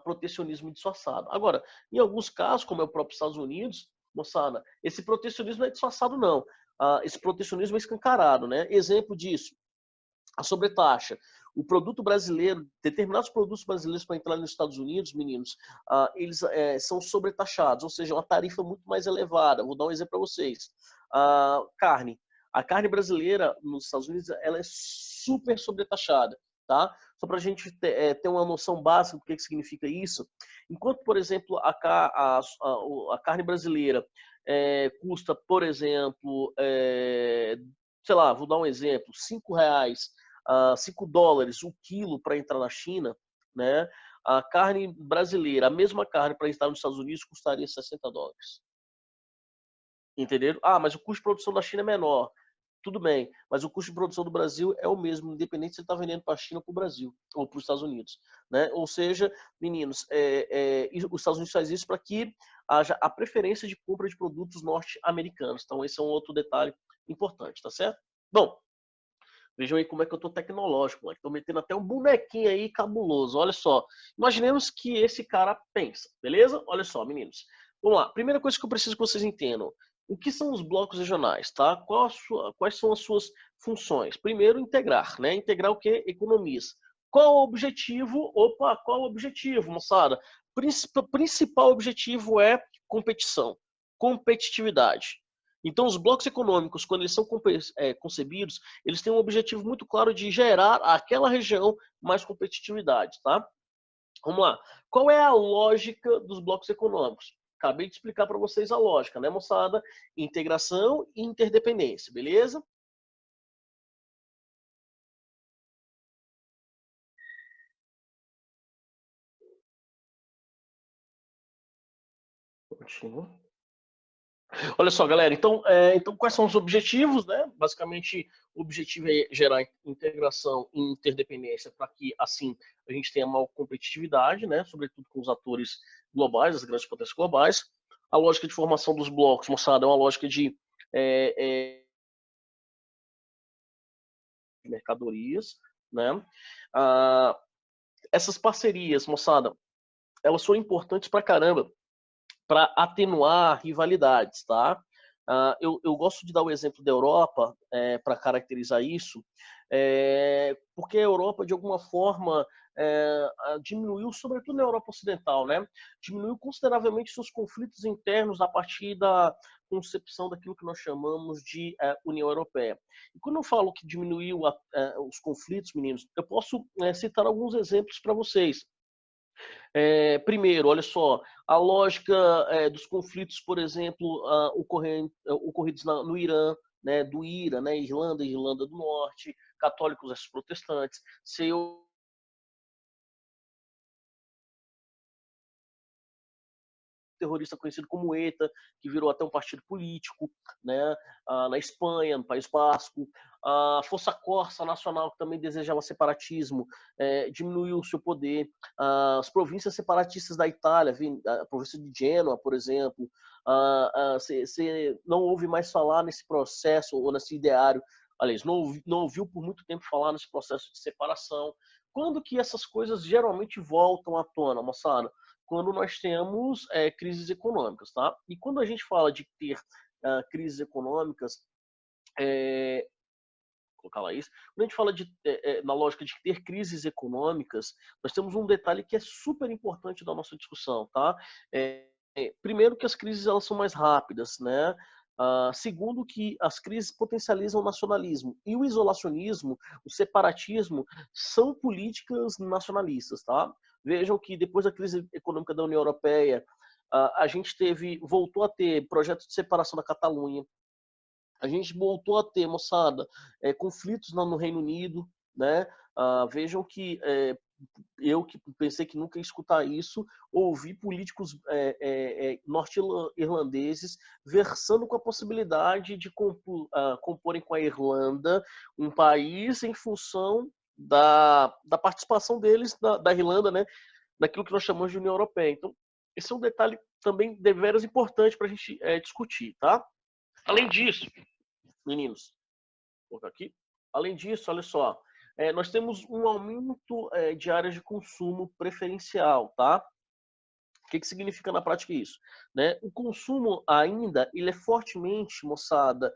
Protecionismo disfarçado. Agora, em alguns casos, como é o próprio Estados Unidos, moçada, esse protecionismo não é disfarçado, não. Esse protecionismo é escancarado, né? Exemplo disso, a sobretaxa. O produto brasileiro, determinados produtos brasileiros para entrar nos Estados Unidos, meninos, eles são sobretaxados, ou seja, uma tarifa muito mais elevada. Vou dar um exemplo para vocês. Carne. A carne brasileira nos Estados Unidos ela é super sobretaxada, tá? Só para a gente ter uma noção básica do que significa isso. Enquanto, por exemplo, a carne brasileira custa, por exemplo, sei lá, vou dar um exemplo, R$ 5, $5 o quilo para entrar na China, né? A carne brasileira, a mesma carne para entrar nos Estados Unidos custaria $60. Entenderam? Mas o custo de produção da China é menor. Tudo bem, mas o custo de produção do Brasil é o mesmo, independente se ele está vendendo para a China ou para o Brasil, ou para os Estados Unidos. Né? Ou seja, meninos, os Estados Unidos faz isso para que haja a preferência de compra de produtos norte-americanos. Então, esse é um outro detalhe importante, tá certo? Bom, vejam aí como é que eu tô tecnológico, estou metendo até um bonequinho aí cabuloso. Olha só, imaginemos que esse cara pensa, beleza? Olha só, meninos. Vamos lá, primeira coisa que eu preciso que vocês entendam. O que são os blocos regionais, tá? Quais são as suas funções? Primeiro, integrar, né? Integrar o que? Economias. Qual o objetivo? Opa, qual o objetivo, moçada? Principal objetivo é competição, competitividade. Então, os blocos econômicos, quando eles são concebidos, eles têm um objetivo muito claro de gerar aquela região mais competitividade, tá? Vamos lá. Qual é a lógica dos blocos econômicos? Acabei de explicar para vocês a lógica, né, moçada? Integração e interdependência, beleza? Continua. Olha só, galera, então quais são os objetivos, né? Basicamente, o objetivo é gerar integração e interdependência para que, assim, a gente tenha maior competitividade, né? Sobretudo com os atores globais, as grandes potências globais. A lógica de formação dos blocos, moçada, é uma lógica de mercadorias, né? Essas parcerias, moçada, elas são importantes pra caramba para atenuar rivalidades, tá? Eu gosto de dar o exemplo da Europa para caracterizar isso, porque a Europa, de alguma forma, diminuiu, sobretudo na Europa Ocidental, né? Diminuiu consideravelmente seus conflitos internos a partir da concepção daquilo que nós chamamos de União Europeia. E quando eu falo que diminuiu os conflitos, meninos, eu posso citar alguns exemplos para vocês. Primeiro, olha só, a lógica dos conflitos, por exemplo, ocorridos no Irã, né, do IRA, né, Irlanda e Irlanda do Norte, católicos versus protestantes, seu terrorista conhecido como ETA, que virou até um partido político, né, na Espanha, no País Basco. A Força Corsa Nacional, que também desejava separatismo, diminuiu o seu poder. As províncias separatistas da Itália, a província de Gênova, por exemplo, você não ouve mais falar nesse processo ou nesse ideário, aliás, não ouviu por muito tempo falar nesse processo de separação. Quando que essas coisas geralmente voltam à tona, moçada? Quando nós temos crises econômicas, tá? E quando a gente fala de ter crises econômicas, colocar lá isso. Quando a gente fala na lógica de ter crises econômicas, nós temos um detalhe que é super importante da nossa discussão, tá? Primeiro que as crises elas são mais rápidas, né? Segundo que as crises potencializam o nacionalismo e o isolacionismo, o separatismo são políticas nacionalistas, tá? Vejam que depois da crise econômica da União Europeia, a gente voltou a ter projetos de separação da Catalunha, a gente voltou a ter, moçada, conflitos no Reino Unido, né? Vejam que eu que pensei que nunca ia escutar isso, ouvi políticos norte-irlandeses versando com a possibilidade de comporem com a Irlanda um país em função da participação deles, da Irlanda, né? Naquilo que nós chamamos de União Europeia. Então, esse é um detalhe também deveras importante para a gente discutir, tá? Além disso, meninos, vou colocar aqui. Além disso, olha só, nós temos um aumento de áreas de consumo preferencial, tá? O que significa na prática isso? Né? O consumo ainda ele é fortemente, moçada,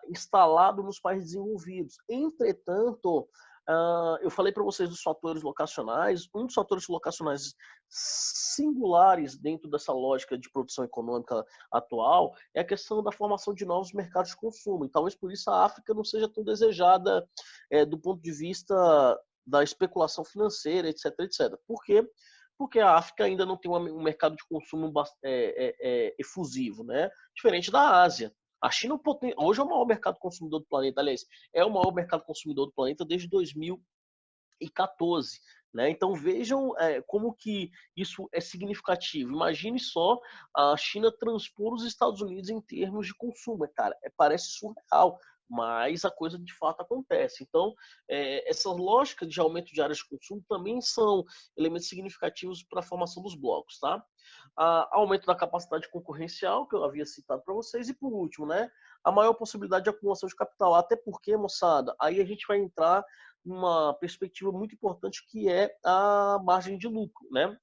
instalado nos países desenvolvidos. Entretanto, eu falei para vocês dos fatores locacionais. Um dos fatores locacionais singulares dentro dessa lógica de produção econômica atual é a questão da formação de novos mercados de consumo. E talvez por isso a África não seja tão desejada do ponto de vista da especulação financeira, etc, etc. Por quê? Porque a África ainda não tem um mercado de consumo efusivo, né? Diferente da Ásia. A China hoje é o maior mercado consumidor do planeta, aliás, é o maior mercado consumidor do planeta desde 2014. Né? Então vejam como que isso é significativo. Imagine só a China transpor os Estados Unidos em termos de consumo. Cara, parece surreal, mas a coisa de fato acontece. Então, essas lógicas de aumento de áreas de consumo também são elementos significativos para a formação dos blocos. Tá? Aumento da capacidade concorrencial, que eu havia citado para vocês, e por último, né, a maior possibilidade de acumulação de capital. Até porque, moçada, aí a gente vai entrar numa perspectiva muito importante que é a margem de lucro. Né?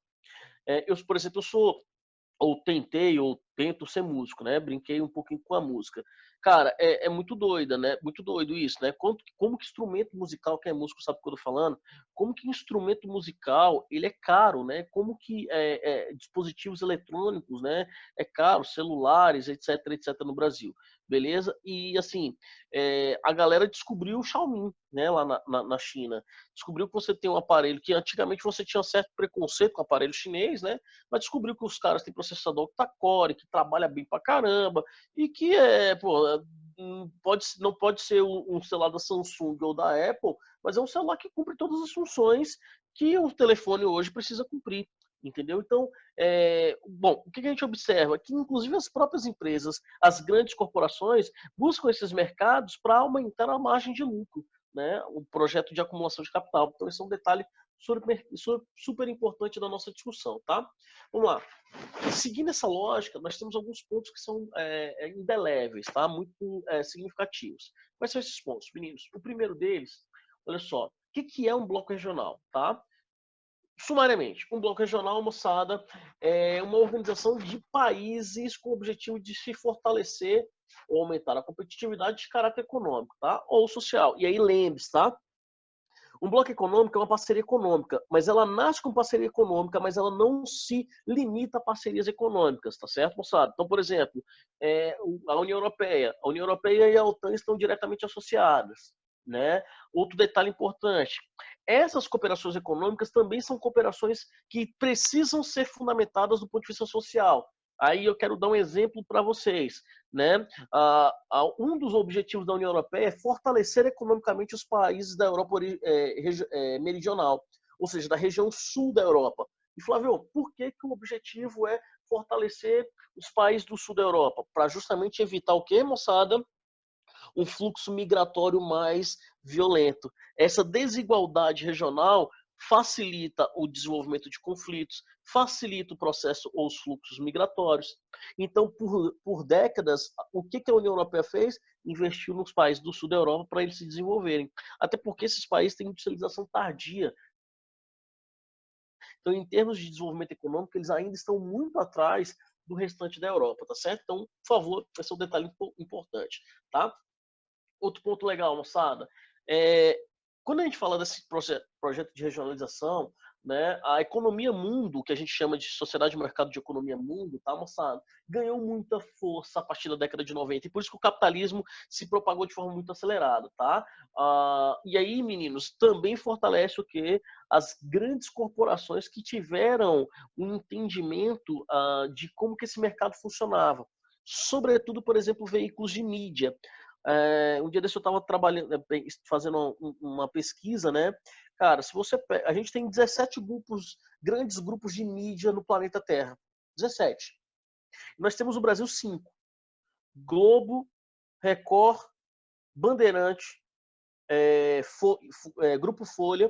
Eu, por exemplo, ou tento ser músico, né? Brinquei um pouquinho com a música. Cara, é muito doida, né? Muito doido isso, né? Como que instrumento musical, quem é músico sabe o que eu tô falando, como que instrumento musical, ele é caro, né? Como que dispositivos eletrônicos, né? É caro, celulares, etc, etc no Brasil. Beleza? E, assim, a galera descobriu o Xiaomi, né? Lá na China. Descobriu que você tem um aparelho que antigamente você tinha certo preconceito com o aparelho chinês, né? Mas descobriu que os caras têm processador octa-core, que trabalha bem pra caramba, e que não pode ser um celular da Samsung ou da Apple, mas é um celular que cumpre todas as funções que o telefone hoje precisa cumprir. Entendeu? Então, bom, o que a gente observa? Que, inclusive, as próprias empresas, as grandes corporações, buscam esses mercados para aumentar a margem de lucro, né? O projeto de acumulação de capital. Então, esse é um detalhe super importante da nossa discussão, tá? Vamos lá. Seguindo essa lógica, nós temos alguns pontos que são indeléveis, tá? Muito significativos. Quais são esses pontos, meninos? O primeiro deles, olha só, o que é um bloco regional, tá? Sumariamente, um bloco regional, moçada, é uma organização de países com o objetivo de se fortalecer ou aumentar a competitividade de caráter econômico, tá? Ou social. E aí lembre-se, tá? Um bloco econômico é uma parceria econômica, mas ela nasce com parceria econômica, mas ela não se limita a parcerias econômicas, tá certo, moçada? Então, por exemplo, a União Europeia e a OTAN estão diretamente associadas. Né? Outro detalhe importante, essas cooperações econômicas também são cooperações que precisam ser fundamentadas do ponto de vista social. Aí eu quero dar um exemplo para vocês. Né? Um dos objetivos da União Europeia é fortalecer economicamente os países da Europa meridional, ou seja, da região sul da Europa. E, Flávio, por que o objetivo é fortalecer os países do sul da Europa? Para justamente evitar o quê, moçada? Um fluxo migratório mais violento. Essa desigualdade regional facilita o desenvolvimento de conflitos, facilita o processo ou os fluxos migratórios. Então, por décadas, o que a União Europeia fez? Investiu nos países do sul da Europa para eles se desenvolverem. Até porque esses países têm industrialização tardia. Então, em termos de desenvolvimento econômico, eles ainda estão muito atrás do restante da Europa, tá certo? Então, por favor, esse é um detalhe importante, tá? Outro ponto legal, moçada, quando a gente fala desse projeto de regionalização, né, a economia mundo, que a gente chama de sociedade de mercado de economia mundo, tá, moçada, ganhou muita força a partir da década de 90, e por isso que o capitalismo se propagou de forma muito acelerada, tá? E aí, meninos, também fortalece o quê? As grandes corporações que tiveram um entendimento de como que esse mercado funcionava. Sobretudo, por exemplo, veículos de mídia. Um dia desse eu estava trabalhando, fazendo uma pesquisa, né? Cara, se você a gente tem 17 grandes grupos de mídia no planeta Terra. 17. Nós temos no Brasil 5. Globo, Record, Bandeirante, Grupo Folha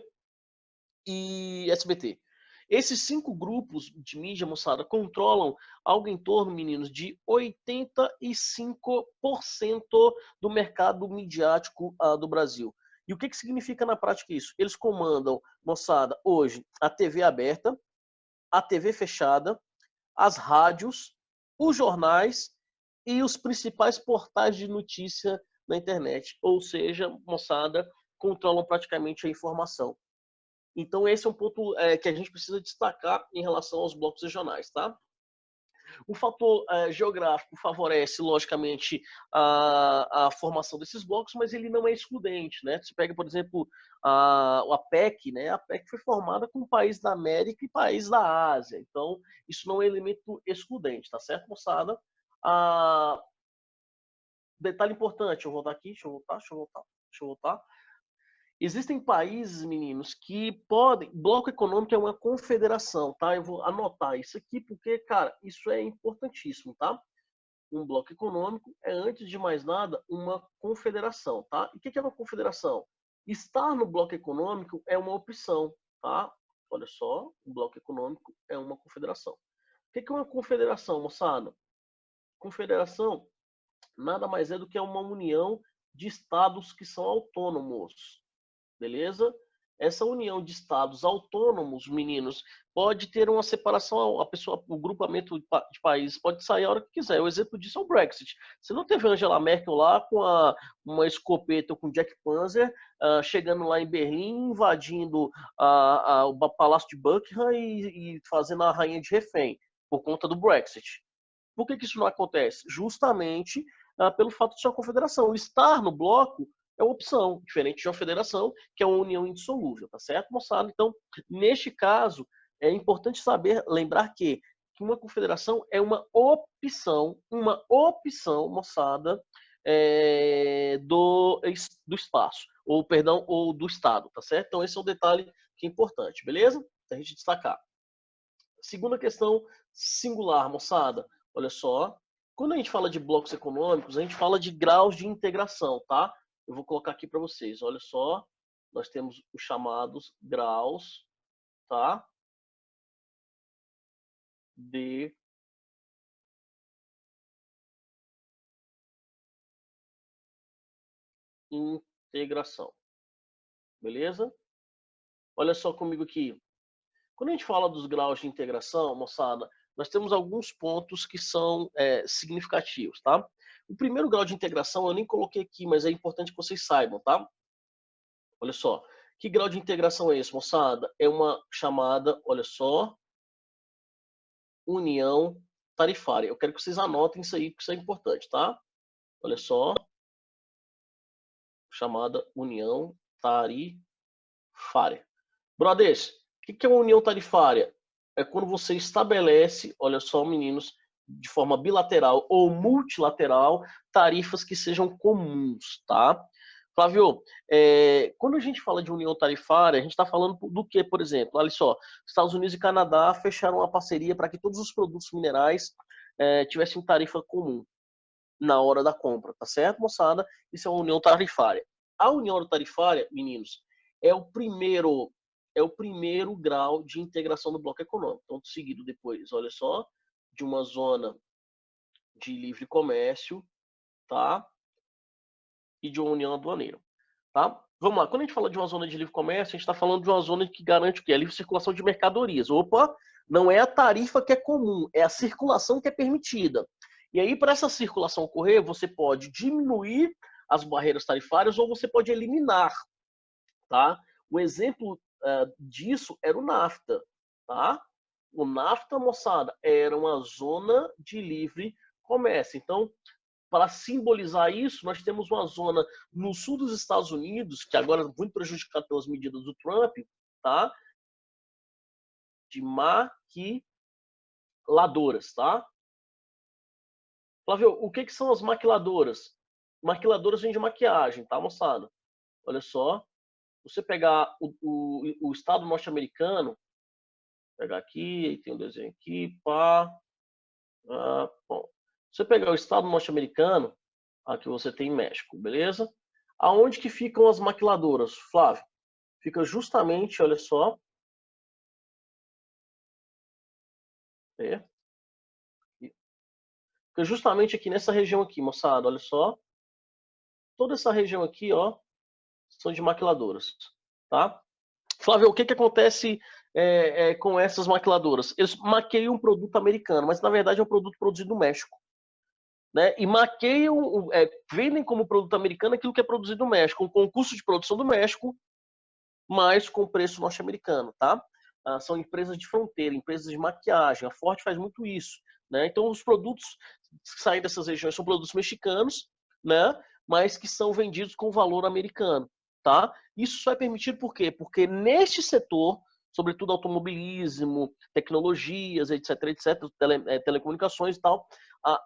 e SBT. Esses 5 grupos de mídia, moçada, controlam algo em torno, meninos, de 85% do mercado midiático do Brasil. E o que significa na prática isso? Eles comandam, moçada, hoje, a TV aberta, a TV fechada, as rádios, os jornais e os principais portais de notícia na internet. Ou seja, moçada, controlam praticamente a informação. Então, esse é um ponto que a gente precisa destacar em relação aos blocos regionais, tá? O fator geográfico favorece, logicamente, a formação desses blocos, mas ele não é excludente, né? Você pega, por exemplo, a PEC, né? A PEC foi formada com países da América e países da Ásia. Então, isso não é elemento excludente, tá certo, moçada? Detalhe importante, deixa eu voltar aqui, deixa eu voltar. Existem países, meninos, que podem... Bloco econômico é uma confederação, tá? Eu vou anotar isso aqui porque, cara, isso é importantíssimo, tá? Um bloco econômico é, antes de mais nada, uma confederação, tá? E o que é uma confederação? Estar no bloco econômico é uma opção, tá? Olha só, o bloco econômico é uma confederação. O que é uma confederação, moçada? Confederação nada mais é do que uma união de estados que são autônomos. Beleza? Essa união de estados autônomos, meninos, pode ter uma separação, a pessoa, o grupamento de países pode sair a hora que quiser. O exemplo disso é o Brexit. Você não teve Angela Merkel lá com uma escopeta com Jack Panzer, chegando lá em Berlim, invadindo o Palácio de Buckingham e fazendo a rainha de refém, por conta do Brexit. Por que isso não acontece? Justamente pelo fato de ser uma confederação. Estar no bloco é uma opção, diferente de uma federação, que é uma união indissolúvel, tá certo, moçada? Então, neste caso, é importante lembrar que uma confederação é uma opção, moçada, do espaço, ou, perdão, ou do Estado, tá certo? Então, esse é um detalhe que é importante, beleza? Pra gente destacar. Segunda questão singular, moçada. Olha só, quando a gente fala de blocos econômicos, a gente fala de graus de integração, tá? Eu vou colocar aqui para vocês. Olha só, nós temos os chamados graus, tá? De integração. Beleza? Olha só comigo aqui. Quando a gente fala dos graus de integração, moçada, nós temos alguns pontos que são significativos, tá? O primeiro grau de integração eu nem coloquei aqui, mas é importante que vocês saibam, tá? Olha só, que grau de integração é esse, moçada? É uma chamada, olha só, união tarifária. Eu quero que vocês anotem isso aí, porque isso é importante, tá? Olha só, chamada união tarifária. Brothers, o que é uma união tarifária? É quando você estabelece, olha só, meninos, de forma bilateral ou multilateral, tarifas que sejam comuns, tá? Flávio, quando a gente fala de união tarifária, a gente está falando do que, por exemplo? Olha só, Estados Unidos e Canadá fecharam uma parceria para que todos os produtos minerais tivessem tarifa comum na hora da compra, tá certo, moçada? Isso é uma união tarifária. A união tarifária, meninos, é o primeiro grau de integração do bloco econômico. Então, seguido depois, olha só, de uma zona de livre comércio, tá? E de uma união aduaneira, tá? Vamos lá, quando a gente fala de uma zona de livre comércio, a gente está falando de uma zona que garante o quê? A livre circulação de mercadorias. Opa, Não é a tarifa que é comum, é a circulação que é permitida. E aí, para essa circulação ocorrer, você pode diminuir as barreiras tarifárias ou você pode eliminar, tá? O exemplo disso era o NAFTA, tá? O NAFTA, moçada, era uma zona de livre comércio. Então, para simbolizar isso, nós temos uma zona no sul dos Estados Unidos, que agora é muito prejudicada pelas medidas do Trump, tá? De maquiladoras, tá? Flávio, o que são as maquiladoras? Maquiladoras vêm de maquiagem, tá, moçada? Olha só, você pegar o estado norte-americano, pegar aqui, tem um desenho aqui, pá. Bom. Se você pegar o estado norte-americano, aqui você tem México, beleza? Aonde que ficam as maquiladoras, Flávio? Fica justamente, olha só. Fica justamente aqui nessa região aqui, moçada, olha só. Toda essa região aqui, ó, são de maquiladoras, tá? Flávio, o que acontece com essas maquiladoras? Eles maqueiam um produto americano, mas na verdade é um produto produzido no México. Né? E maqueiam, vendem como produto americano aquilo que é produzido no México, com o custo de produção do México, mas com preço norte-americano, tá? São empresas de fronteira, empresas de maquiagem. A Ford faz muito isso, né? Então os produtos que saem dessas regiões são produtos mexicanos, né? Mas que são vendidos com valor americano, tá? Isso só é permitido por quê? Porque neste setor, sobretudo automobilismo, tecnologias, etc, telecomunicações e tal,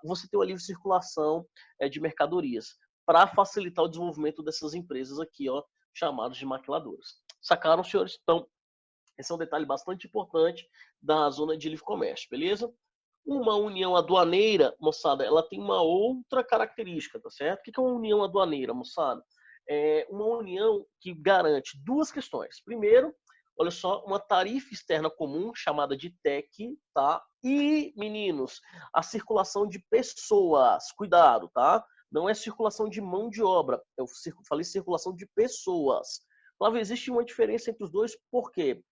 você tem uma livre circulação de mercadorias para facilitar o desenvolvimento dessas empresas aqui, ó, chamadas de maquiladoras. Sacaram, senhores? Então, esse é um detalhe bastante importante da zona de livre comércio, beleza? Uma união aduaneira, moçada, ela tem uma outra característica, tá certo? O que é uma união aduaneira, moçada? É uma união que garante duas questões. Primeiro, olha só, uma tarifa externa comum, chamada de TEC, tá? E, meninos, a circulação de pessoas, cuidado, tá? Não é circulação de mão de obra, eu falei circulação de pessoas. Flávio, existe uma diferença entre os dois, por quê?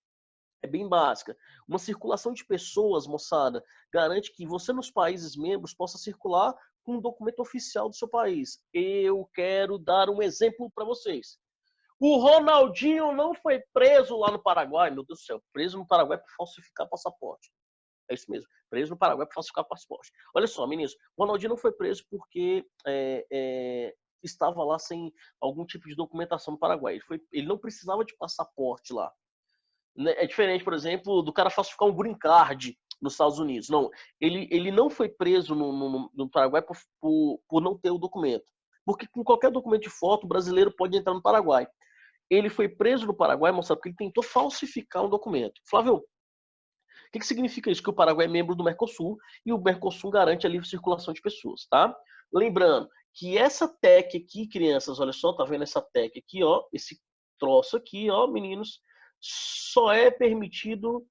É bem básica. Uma circulação de pessoas, moçada, garante que você nos países membros possa circular com um documento oficial do seu país. Eu quero dar um exemplo para vocês. O Ronaldinho não foi preso lá no Paraguai, meu Deus do céu, preso no Paraguai por falsificar passaporte. É isso mesmo, preso no Paraguai por falsificar passaporte. Olha só, meninos, o Ronaldinho não foi preso porque estava lá sem algum tipo de documentação no Paraguai. Ele não precisava de passaporte lá. É diferente, por exemplo, do cara falsificar um green card nos Estados Unidos. Não, ele não foi preso no Paraguai por não ter o documento. Porque com qualquer documento de foto, o brasileiro pode entrar no Paraguai. Ele foi preso no Paraguai, mostrado porque ele tentou falsificar um documento. Flávio, o que significa isso? Que o Paraguai é membro do Mercosul e o Mercosul garante a livre circulação de pessoas, tá? Lembrando que essa TEC aqui, crianças, olha só, tá vendo essa TEC aqui, ó, esse troço aqui, ó, meninos, só é permitido,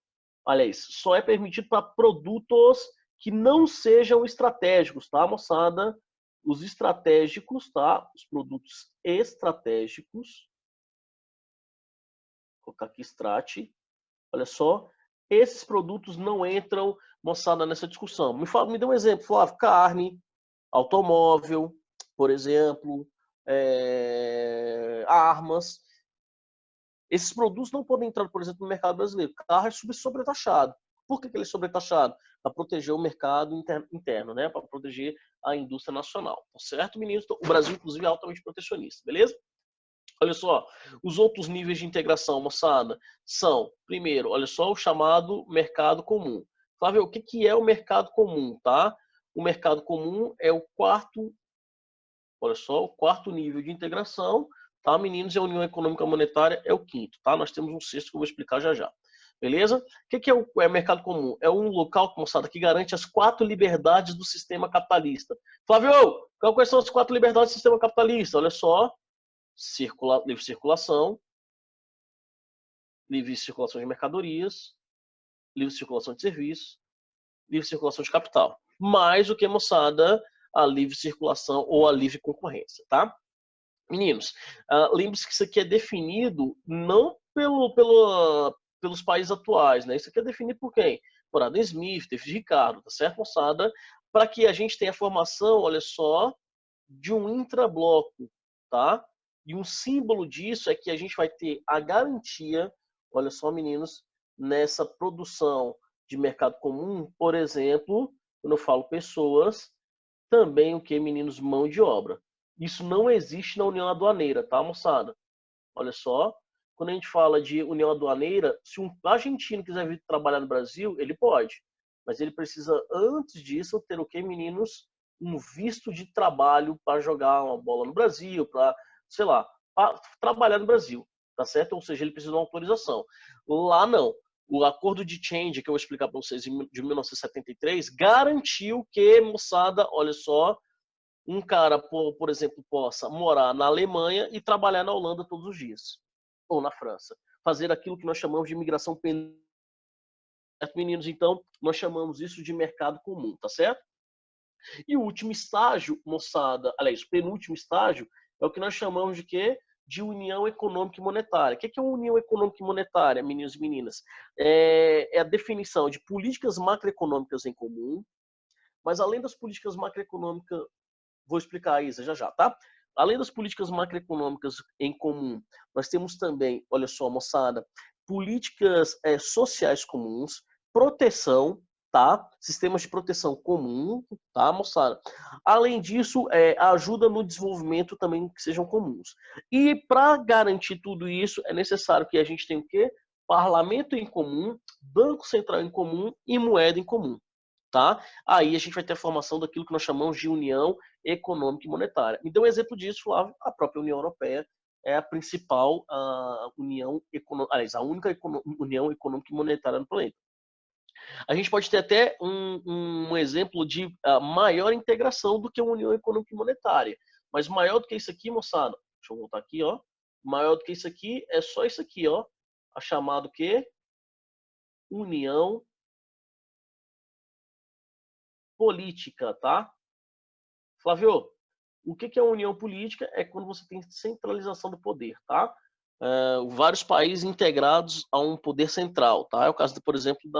aliás, só é permitido para produtos que não sejam estratégicos, tá, moçada? Os estratégicos, tá? Os produtos estratégicos, vou colocar aqui Strat, olha só, esses produtos não entram, moçada, nessa discussão. Me dê um exemplo, Flávio, carne, automóvel, por exemplo, armas. Esses produtos não podem entrar, por exemplo, no mercado brasileiro. O carro é sobretaxado. Por que ele é sobretaxado? Para proteger o mercado interno, né? Para proteger a indústria nacional. Tá certo, meninos? O Brasil, inclusive, é altamente protecionista, beleza? Olha só, os outros níveis de integração, moçada, são, primeiro, olha só, o chamado mercado comum. Flávio, o que é o mercado comum, tá? O mercado comum é o quarto, olha só, o quarto nível de integração, tá, meninos? E a União Econômica Monetária é o quinto, tá? Nós temos um sexto que eu vou explicar já já. Beleza? O que é o mercado comum? É um local, moçada, que garante as 4 liberdades do sistema capitalista. Flávio, quais são as 4 liberdades do sistema capitalista? Olha só, livre circulação de mercadorias, livre circulação de serviços, livre circulação de capital. Mais do que, moçada, a livre circulação ou a livre concorrência, tá? Meninos, lembre-se que isso aqui é definido não pelos países atuais, né? Isso aqui é definido por quem? por Adam Smith, David Ricardo, tá certo, moçada? Para que a gente tenha a formação, olha só, de um intrabloco, tá? E um símbolo disso é que a gente vai ter a garantia, olha só, meninos, nessa produção de mercado comum, por exemplo, quando eu falo pessoas, também o que, meninos, mão de obra. Isso não existe na União Aduaneira, tá, moçada? Olha só, quando a gente fala de União Aduaneira, se um argentino quiser vir trabalhar no Brasil, ele pode. Mas ele precisa, antes disso, ter o que, meninos? Um visto de trabalho para jogar uma bola no Brasil, para, sei lá, para trabalhar no Brasil, tá certo? Ou seja, ele precisa de uma autorização. Lá não. O acordo de change, que eu vou explicar para vocês, de 1973, garantiu que, moçada, olha só, um cara, por exemplo, possa morar na Alemanha e trabalhar na Holanda todos os dias, ou na França. Fazer aquilo que nós chamamos de imigração penal. Meninos, então, nós chamamos isso de mercado comum, tá certo? E o último estágio, moçada, aliás, o penúltimo estágio, é o que nós chamamos de quê? De união econômica e monetária. O que é uma união econômica e monetária, meninos e meninas? É a definição de políticas macroeconômicas em comum, mas além das políticas macroeconômicas, vou explicar, Isa, já já, tá? Além das políticas macroeconômicas em comum, nós temos também, olha só, moçada, políticas sociais comuns, proteção, tá? Sistemas de proteção comum, tá, moçada? Além disso, ajuda no desenvolvimento também que sejam comuns. E para garantir tudo isso, é necessário que a gente tenha o quê? Parlamento em comum, Banco Central em comum e moeda em comum. Tá? Aí a gente vai ter a formação daquilo que nós chamamos de união econômica e monetária. Me dê um exemplo disso, Flávio. A própria União Europeia é a principal união econômica, aliás, a única união econômica e monetária no planeta. A gente pode ter até um exemplo de maior integração do que uma união econômica e monetária. Mas maior do que isso aqui, moçada, deixa eu voltar aqui, ó. Maior do que isso aqui é só isso aqui, ó. A chamado que união política, tá? Flávio, o que é a união política? É quando você tem centralização do poder, tá? Vários países integrados a um poder central, tá? É o caso, por exemplo,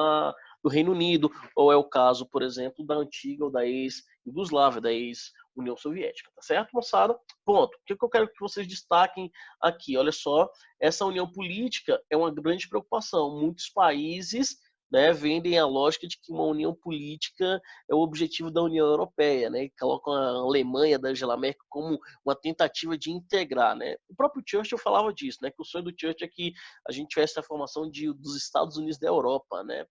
do Reino Unido, ou é o caso, por exemplo, da antiga ou da ex-Yugoslávia, da ex-União Soviética, tá certo, moçada? Ponto. O que eu quero que vocês destaquem aqui? Olha só, essa união política é uma grande preocupação. Muitos países, né, vendem a lógica de que uma união política é o objetivo da União Europeia, né? E colocam a Alemanha da Angela Merkel como uma tentativa de integrar, né? O próprio Churchill falava disso, né? Que o sonho do Churchill é que a gente tivesse a formação dos Estados Unidos da Europa, né?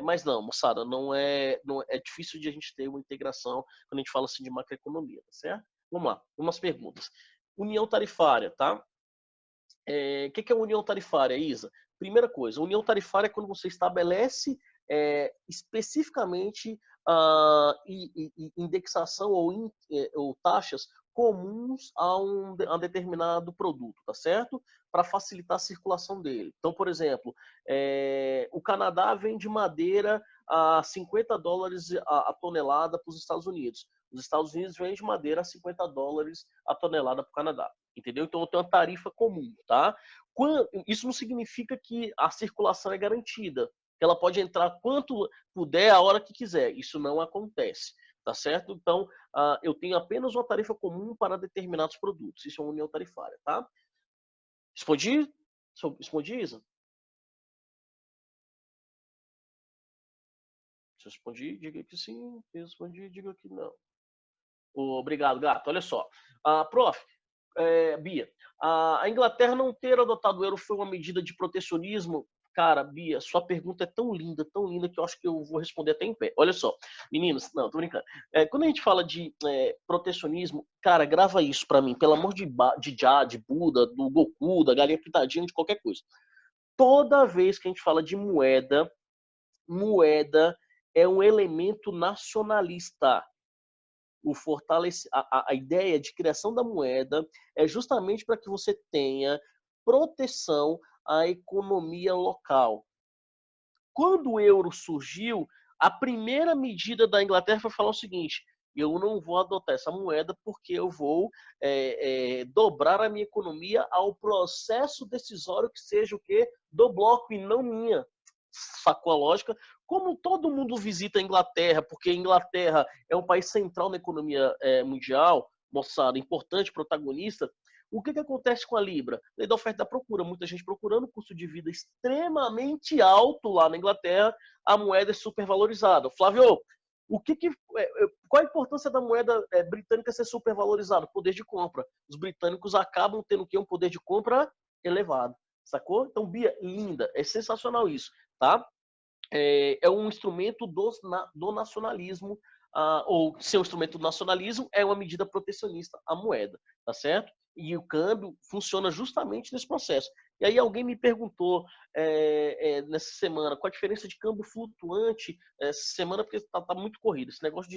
Mas não, moçada, não é difícil de a gente ter uma integração quando a gente fala assim de macroeconomia, tá certo? Vamos lá, umas perguntas. União tarifária, tá? O que é união tarifária, Isa? Primeira coisa, união tarifária é quando você estabelece especificamente indexação ou taxas comuns a determinado produto, tá certo? Para facilitar a circulação dele. Então, por exemplo, o Canadá vende madeira a $50 a tonelada para os Estados Unidos. Os Estados Unidos vendem madeira a $50 a tonelada para o Canadá. Entendeu? Então, eu tenho uma tarifa comum, tá? Isso não significa que a circulação é garantida, que ela pode entrar quanto puder, a hora que quiser. Isso não acontece, tá certo? Então, eu tenho apenas uma tarifa comum para determinados produtos. Isso é uma união tarifária, tá? Respondi? Respondi, Isa? Se eu respondi, diga que sim. Se eu respondi, diga que não. Obrigado, gato. Olha só. Prof, Bia, a Inglaterra não ter adotado o euro foi uma medida de protecionismo? Cara, Bia, sua pergunta é tão linda que eu acho que eu vou responder até em pé. Olha só, meninos, não, tô brincando. Quando a gente fala de protecionismo, cara, grava isso pra mim, pelo amor de Já, de Buda, do Goku, da galinha pitadinha, de qualquer coisa. Toda vez que a gente fala de moeda é um elemento nacionalista. A ideia de criação da moeda é justamente para que você tenha proteção à economia local. Quando o euro surgiu, a primeira medida da Inglaterra foi falar o seguinte: eu não vou adotar essa moeda porque eu vou dobrar a minha economia ao processo decisório que seja o quê? Do bloco e não minha. sacou a lógica? Como todo mundo visita a Inglaterra, porque a Inglaterra é um país central na economia mundial, moçada, importante, protagonista, o que acontece com a Libra? Lei da oferta e da procura, muita gente procurando, custo de vida extremamente alto lá na Inglaterra, a moeda é supervalorizada. Flávio, qual a importância da moeda britânica ser supervalorizada? Poder de compra. Os britânicos acabam tendo o quê? Um poder de compra elevado, sacou? Então, Bia, linda, é sensacional isso, tá? É um instrumento do nacionalismo, ou seu instrumento do nacionalismo é uma medida protecionista, a moeda, tá certo? E o câmbio funciona justamente nesse processo. E aí alguém me perguntou nessa semana qual a diferença de câmbio flutuante essa semana, porque tá muito corrido. Esse negócio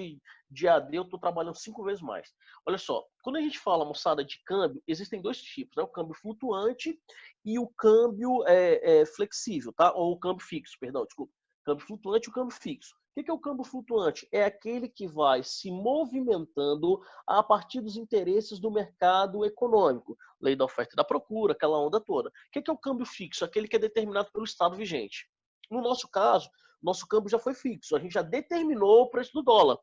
de AD eu estou trabalhando 5 vezes mais. Olha só, quando a gente fala, moçada, de câmbio, existem dois tipos, né? O câmbio flutuante e o câmbio flexível, tá? Ou o câmbio fixo, perdão, desculpa. Câmbio flutuante e o câmbio fixo. O que é o câmbio flutuante? É aquele que vai se movimentando a partir dos interesses do mercado econômico. Lei da oferta e da procura, aquela onda toda. O que é o câmbio fixo? Aquele que é determinado pelo Estado vigente. No nosso caso, nosso câmbio já foi fixo. A gente já determinou o preço do dólar.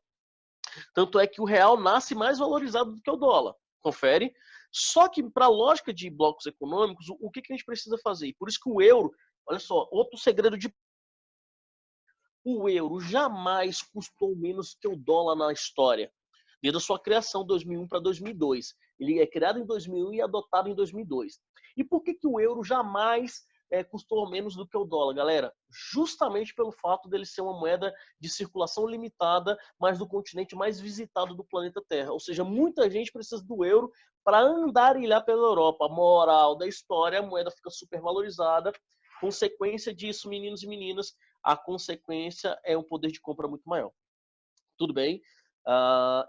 Tanto é que o real nasce mais valorizado do que o dólar. Confere? Só que, para a lógica de blocos econômicos, o que a gente precisa fazer? Por isso que o euro, olha só, outro segredo de o euro jamais custou menos que o dólar na história, desde a sua criação em 2001 para 2002. Ele é criado em 2001 e adotado em 2002. E por que o euro jamais custou menos do que o dólar, galera? Justamente pelo fato dele ser uma moeda de circulação limitada, mas do continente mais visitado do planeta Terra. Ou seja, muita gente precisa do euro para andarilhar pela Europa. Moral da história, a moeda fica supervalorizada. Consequência disso, meninos e meninas, a consequência é um poder de compra muito maior. Tudo bem?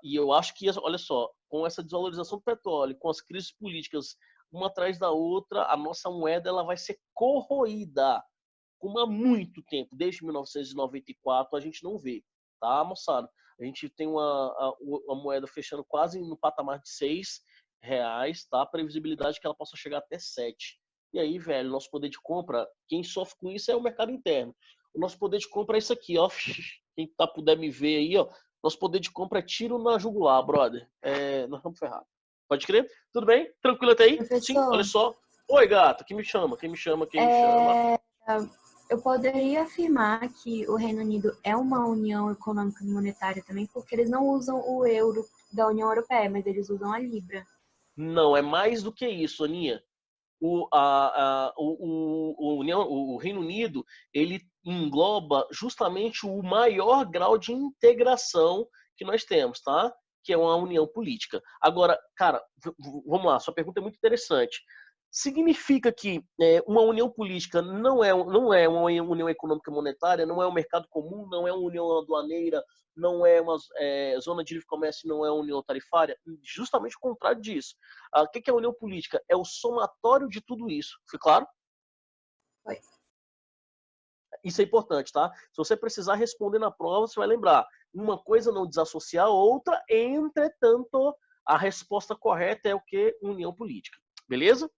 E eu acho que, olha só, com essa desvalorização do petróleo, com as crises políticas uma atrás da outra, a nossa moeda ela vai ser corroída, como há muito tempo, desde 1994 a gente não vê, tá, moçada? A gente tem uma moeda fechando quase no patamar de R$6, tá? A previsibilidade é que ela possa chegar até 7. E aí, velho, nosso poder de compra, quem sofre com isso é o mercado interno. O nosso poder de compra é isso aqui, ó. Quem puder me ver aí, ó. Nosso poder de compra é tiro na jugular, brother. Nós estamos ferrados. Pode crer? Tudo bem? Tranquilo até aí? Sim, olha Professor, só. Oi, gato, quem me chama? Quem me chama? Quem me chama? eu poderia afirmar que o Reino Unido é uma união econômica e monetária também, porque eles não usam o euro da União Europeia, mas eles usam a Libra. Não, é mais do que isso, Aninha. O Reino Unido ele engloba justamente o maior grau de integração que nós temos, tá? Que é uma união política. Agora, cara, vamos lá, sua pergunta é muito interessante. Significa que uma união política não é uma união econômica e monetária, não é um mercado comum, não é uma união aduaneira, não é uma zona de livre comércio, não é uma união tarifária? Justamente o contrário disso. O que é a união política? É o somatório de tudo isso. Foi claro? Foi. Isso é importante, tá? Se você precisar responder na prova, você vai lembrar. Uma coisa não desassocia a outra, entretanto, a resposta correta é o que? União política. Beleza?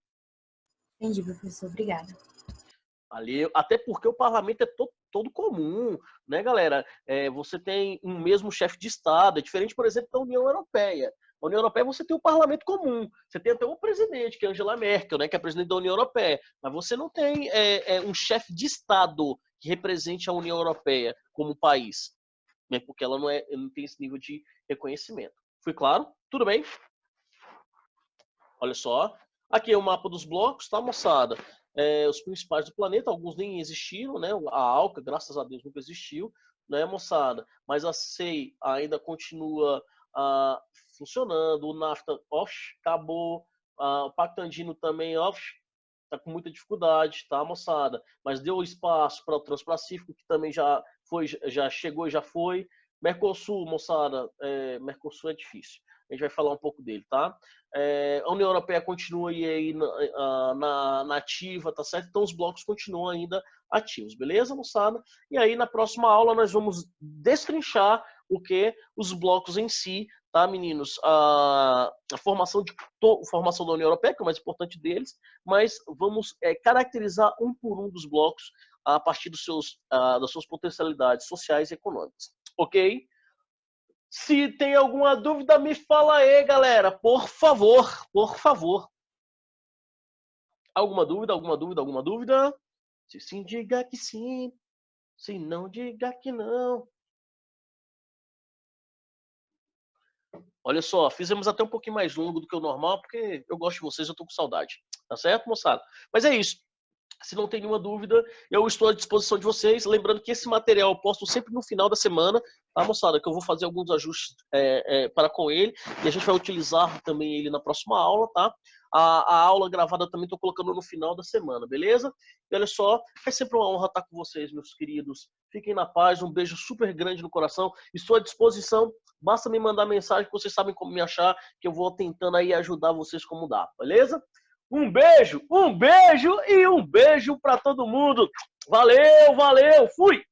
Entendi, professor. Obrigada. Valeu. Até porque o parlamento é todo comum, né, galera? Você tem um mesmo chefe de Estado, é diferente, por exemplo, da União Europeia. Na União Europeia você tem o parlamento comum, você tem até o presidente, que é Angela Merkel, né, que é a presidente da União Europeia, mas você não tem um chefe de Estado que represente a União Europeia como país, né, porque ela não tem esse nível de reconhecimento. Foi claro? Tudo bem? Olha só. Aqui é o mapa dos blocos, tá, moçada? Os principais do planeta, alguns nem existiram, né? A ALCA, graças a Deus, nunca existiu, né, moçada? Mas a SEI ainda continua funcionando, o NAFTA, acabou, o Pacto Andino também, tá com muita dificuldade, tá, moçada? Mas deu espaço para o Transpacífico, que também já chegou e já foi. Mercosul, moçada, Mercosul é difícil. A gente vai falar um pouco dele, tá? A União Europeia continua aí na ativa, tá certo? Então os blocos continuam ainda ativos, beleza, moçada? E aí na próxima aula nós vamos destrinchar o que? Os blocos em si, tá, meninos? A formação da União Europeia, que é o mais importante deles, mas vamos caracterizar um por um dos blocos a partir dos das suas potencialidades sociais e econômicas. Ok? Se tem alguma dúvida, me fala aí, galera. Por favor, por favor. Alguma dúvida, alguma dúvida, alguma dúvida? Se sim, diga que sim. Se não, diga que não. Olha só, fizemos até um pouquinho mais longo do que o normal, porque eu gosto de vocês, eu tô com saudade. Tá certo, moçada? Mas é isso. Se não tem nenhuma dúvida, eu estou à disposição de vocês. Lembrando que esse material eu posto sempre no final da semana, tá, moçada? Que eu vou fazer alguns ajustes para com ele. E a gente vai utilizar também ele na próxima aula, tá? A aula gravada também estou colocando no final da semana, beleza? E olha só, é sempre uma honra estar com vocês, meus queridos. Fiquem na paz, um beijo super grande no coração. Estou à disposição. Basta me mandar mensagem que vocês sabem como me achar, que eu vou tentando aí ajudar vocês como dá, beleza? Um beijo e um beijo para todo mundo. Valeu, valeu, fui!